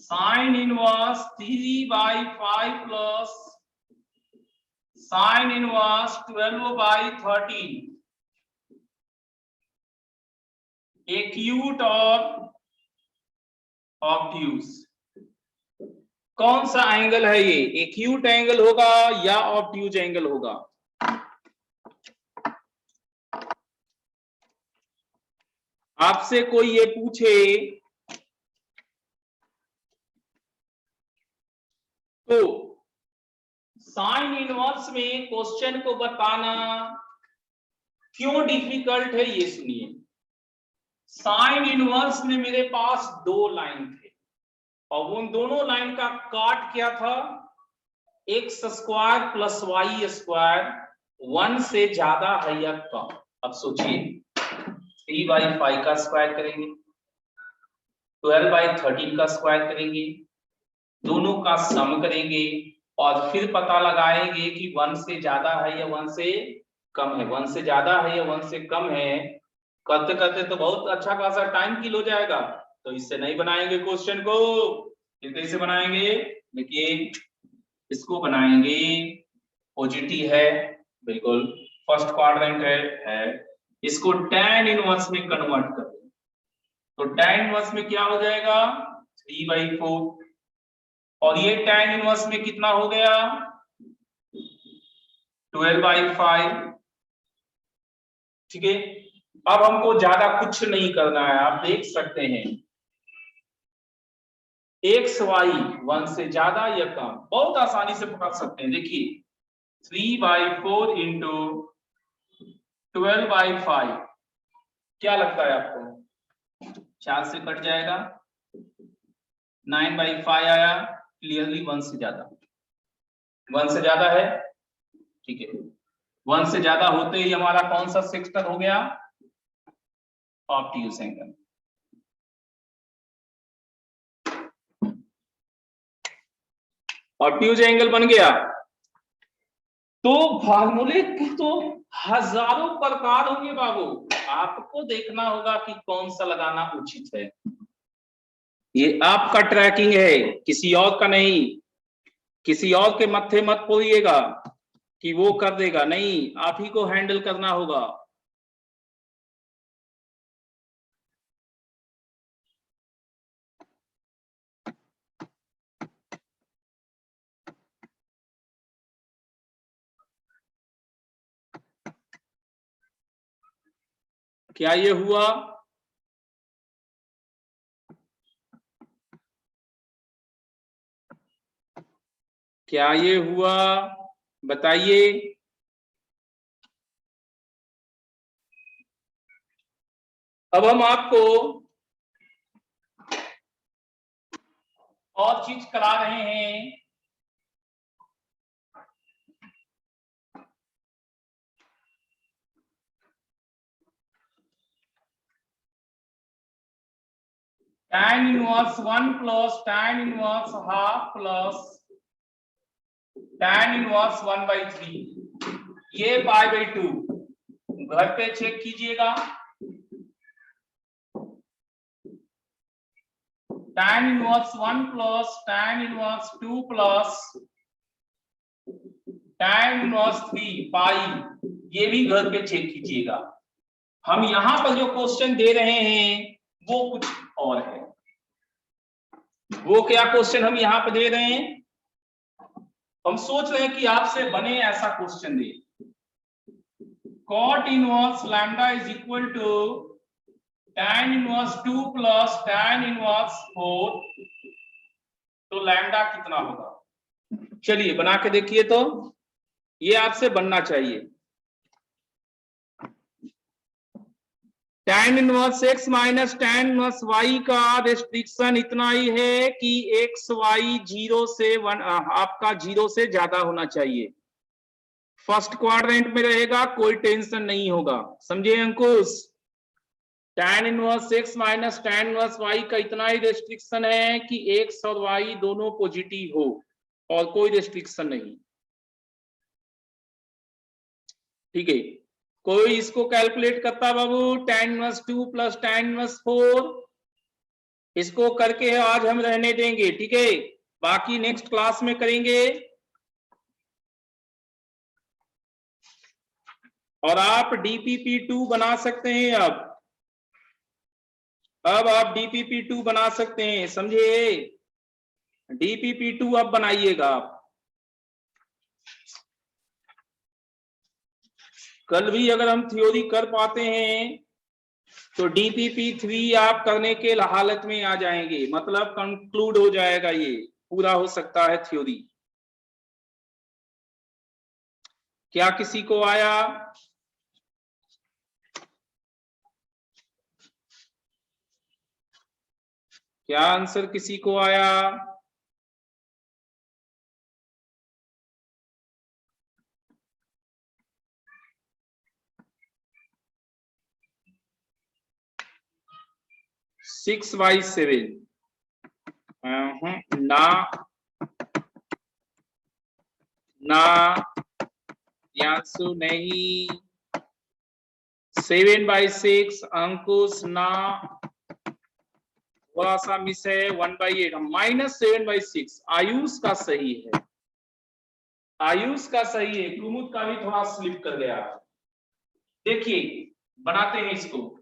sin inverse 3/5 plus sin inverse 12/13 acute और ऑब्ट्यूज, कौन सा एंगल है ये? एक्यूट एंगल होगा या ऑब्ट्यूज एंगल होगा? आपसे कोई ये पूछे तो साइन इनवर्स में क्वेश्चन को बताना क्यों डिफिकल्ट है ये सुनिए। साइन इनवर्स में मेरे पास दो लाइन थे और उन दोनों लाइन का काट क्या था? x² प्लस y² 1 से ज्यादा है या कम? अब सोचिए 3/5 का स्क्वायर करेंगे, 12/13 का स्क्वायर करेंगे, दोनों का सम करेंगे और फिर पता लगाएंगे कि 1 से ज्यादा है या 1 से कम है। 1 से ज्यादा है या 1 से कम है, करते करते तो बहुत अच्छा खासा टाइम किल हो जाएगा, तो इससे नहीं बनाएंगे क्वेश्चन को। फिर कैसे बनाएंगे? देखिए इसको बनाएंगे, पॉजिटिव है बिल्कुल, फर्स्ट क्वाड्रेंट है, इसको tan इनवर्स में कन्वर्ट कर दें तो tan इनवर्स में क्या हो जाएगा? 3/4, और ये tan इनवर्स में कितना हो गया? 12/5। ठीक है, अब हमको ज्यादा कुछ नहीं करना है, आप देख सकते हैं एक्स वाई 1 से ज्यादा या कम, बहुत आसानी से पकड़ सकते हैं। देखिए 3/4 इंटू 12/5 क्या लगता है आपको? 4 से कट जाएगा, 9/5 आया, क्लियरली 1 से ज्यादा, 1 से ज्यादा है। ठीक है, 1 से ज्यादा होते ही हमारा कौन सा सेक्टर हो गया? Obtuse angle. ऑब्ट्यूज एंगल बन गया। तो फार्मूले के तो हजारों प्रकार होंगे बाबू, आपको देखना होगा कि कौन सा लगाना उचित है। ये आपका ट्रैकिंग है, किसी और का नहीं। किसी और के मत्थे मत पोइएगा कि वो कर देगा, नहीं, आप ही को हैंडल करना होगा। क्या ये हुआ? क्या ये हुआ? बताइए। अब हम आपको और चीज करा रहे हैं। tan inverse 1 plus tan inverse half plus tan inverse 1/3, ये π/2 घर पे चेक कीजिएगा। tan inverse 1 plus tan inverse 2 plus tan inverse 3 पाई, ये भी घर पे चेक कीजिएगा। हम यहां पर जो क्वेश्चन दे रहे हैं वो कुछ और है। वो क्या क्वेश्चन हम यहाँ पे दे रहे हैं, हम सोच रहे हैं कि आपसे बने ऐसा क्वेश्चन दे, cot inverse lambda is equal to tan inverse 2 plus tan inverse 4, तो लैम्डा कितना होगा? चलिए बना के देखिए, तो ये आपसे बनना चाहिए। tan inverse x minus tan inverse y का रेस्ट्रिक्शन इतना ही है कि x y 0 से 1 आपका 0 से ज्यादा होना चाहिए, फर्स्ट क्वाड्रेंट में रहेगा, कोई टेंशन नहीं होगा, समझे अंकुश? tan inverse x minus tan inverse y का इतना ही रेस्ट्रिक्शन है कि x और y दोनों पॉजिटिव हो, और कोई रेस्ट्रिक्शन नहीं, ठीक है? कोई इसको कैलकुलेट करता बाबू, tan inverse 2 plus tan inverse 4, इसको करके आज हम रहने देंगे, ठीक है? बाकी नेक्स्ट क्लास में करेंगे। और आप DPP2 बना सकते हैं, अब आप DPP2 बना सकते हैं, समझे? DPP2 अब बनाइएगा आप। कल भी अगर हम थ्योरी कर पाते हैं तो DPP3 आप करने के हालत में आ जाएंगे, मतलब कंक्लूड हो जाएगा, ये पूरा हो सकता है थ्योरी। क्या किसी को आया? क्या आंसर किसी को आया? सिक्स बाई 7 ना यांशु नहीं, 7/6 अंकुश ना, थोड़ा सा मिस है, 1/8 -7/6 आयुष का सही है, आयुष का सही है, कुमुद का भी थोड़ा स्लिप कर गया। देखिए बनाते हैं इसको,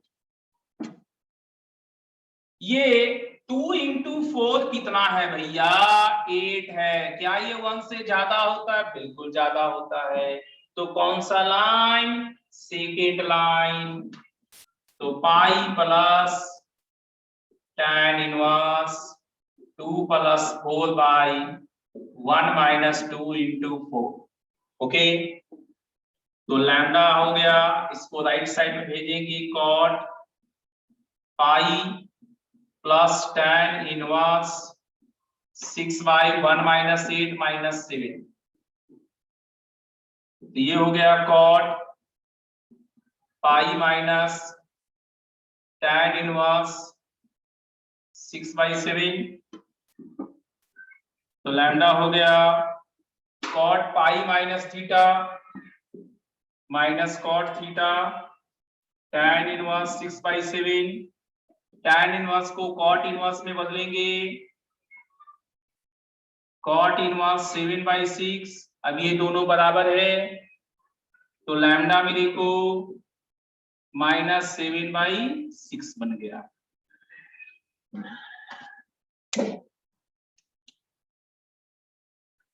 ये 2 इंटू 4 कितना है भैया? 8 है। क्या ये 1 से ज्यादा होता है? बिल्कुल ज्यादा होता है। तो कौन सा लाइन? Second line. तो pi plus tan inverse 2 plus 4/1 minus 2 into 4, okay? तो लैम्डा हो गया, इसको राइट साइड में भेजेंगे, cot pi plus tan inverse 6/1 minus 8 minus 7, ये हो गया cot pi minus tan inverse 6/7, तो लैम्डा हो गया cot pi minus theta minus cot theta tan inverse 6/7, tan inverse को cot इनवर्स में बदलेंगे, cot इनवर्स 7/6, अब ये दोनों बराबर है, तो लैम्डा में देखो -7/6 बन गया।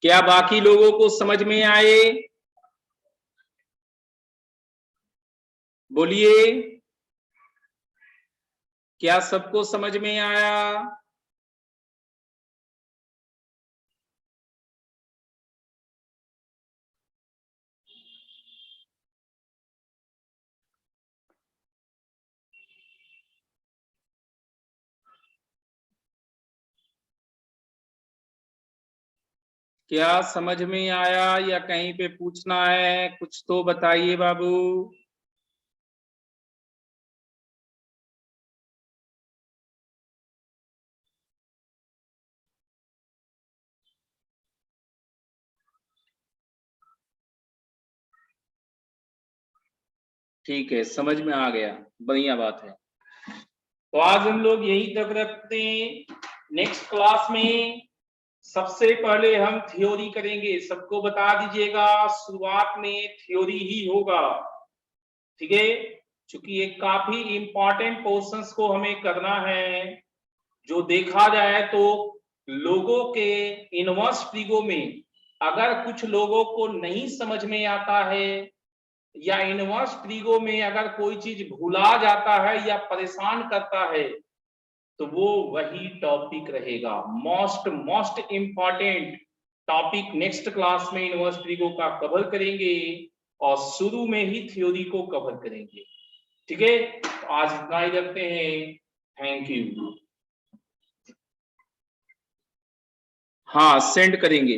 क्या बाकी लोगों को समझ में आए? बोलिए, क्या सबको समझ में आया? क्या समझ में आया या कहीं पे पूछना है? कुछ तो बताइए बाबू। ठीक है, समझ में आ गया, बढ़िया बात है। तो आज हम लोग यही तक रखते हैं। नेक्स्ट क्लास में सबसे पहले हम थ्योरी करेंगे, सबको बता दीजिएगा शुरुआत में थ्योरी ही होगा, ठीक है? क्योंकि ये काफी इंपॉर्टेंट क्वेश्चंस को हमें करना है, जो देखा जाए तो लोगों के इनवर्स ट्रिगो में अगर कुछ लोगों को नहीं समझ में आता है या इनवर्स ट्रिगो में अगर कोई चीज भुला जाता है या परेशान करता है तो वो वही टॉपिक रहेगा। Most important topic next class में इनवर्स ट्रिगो का कवर करेंगे और शुरू में ही थ्योरी को कवर करेंगे। ठीक है, तो आज इतना ही रखते हैं। Thank you. हाँ, सेंड करेंगे।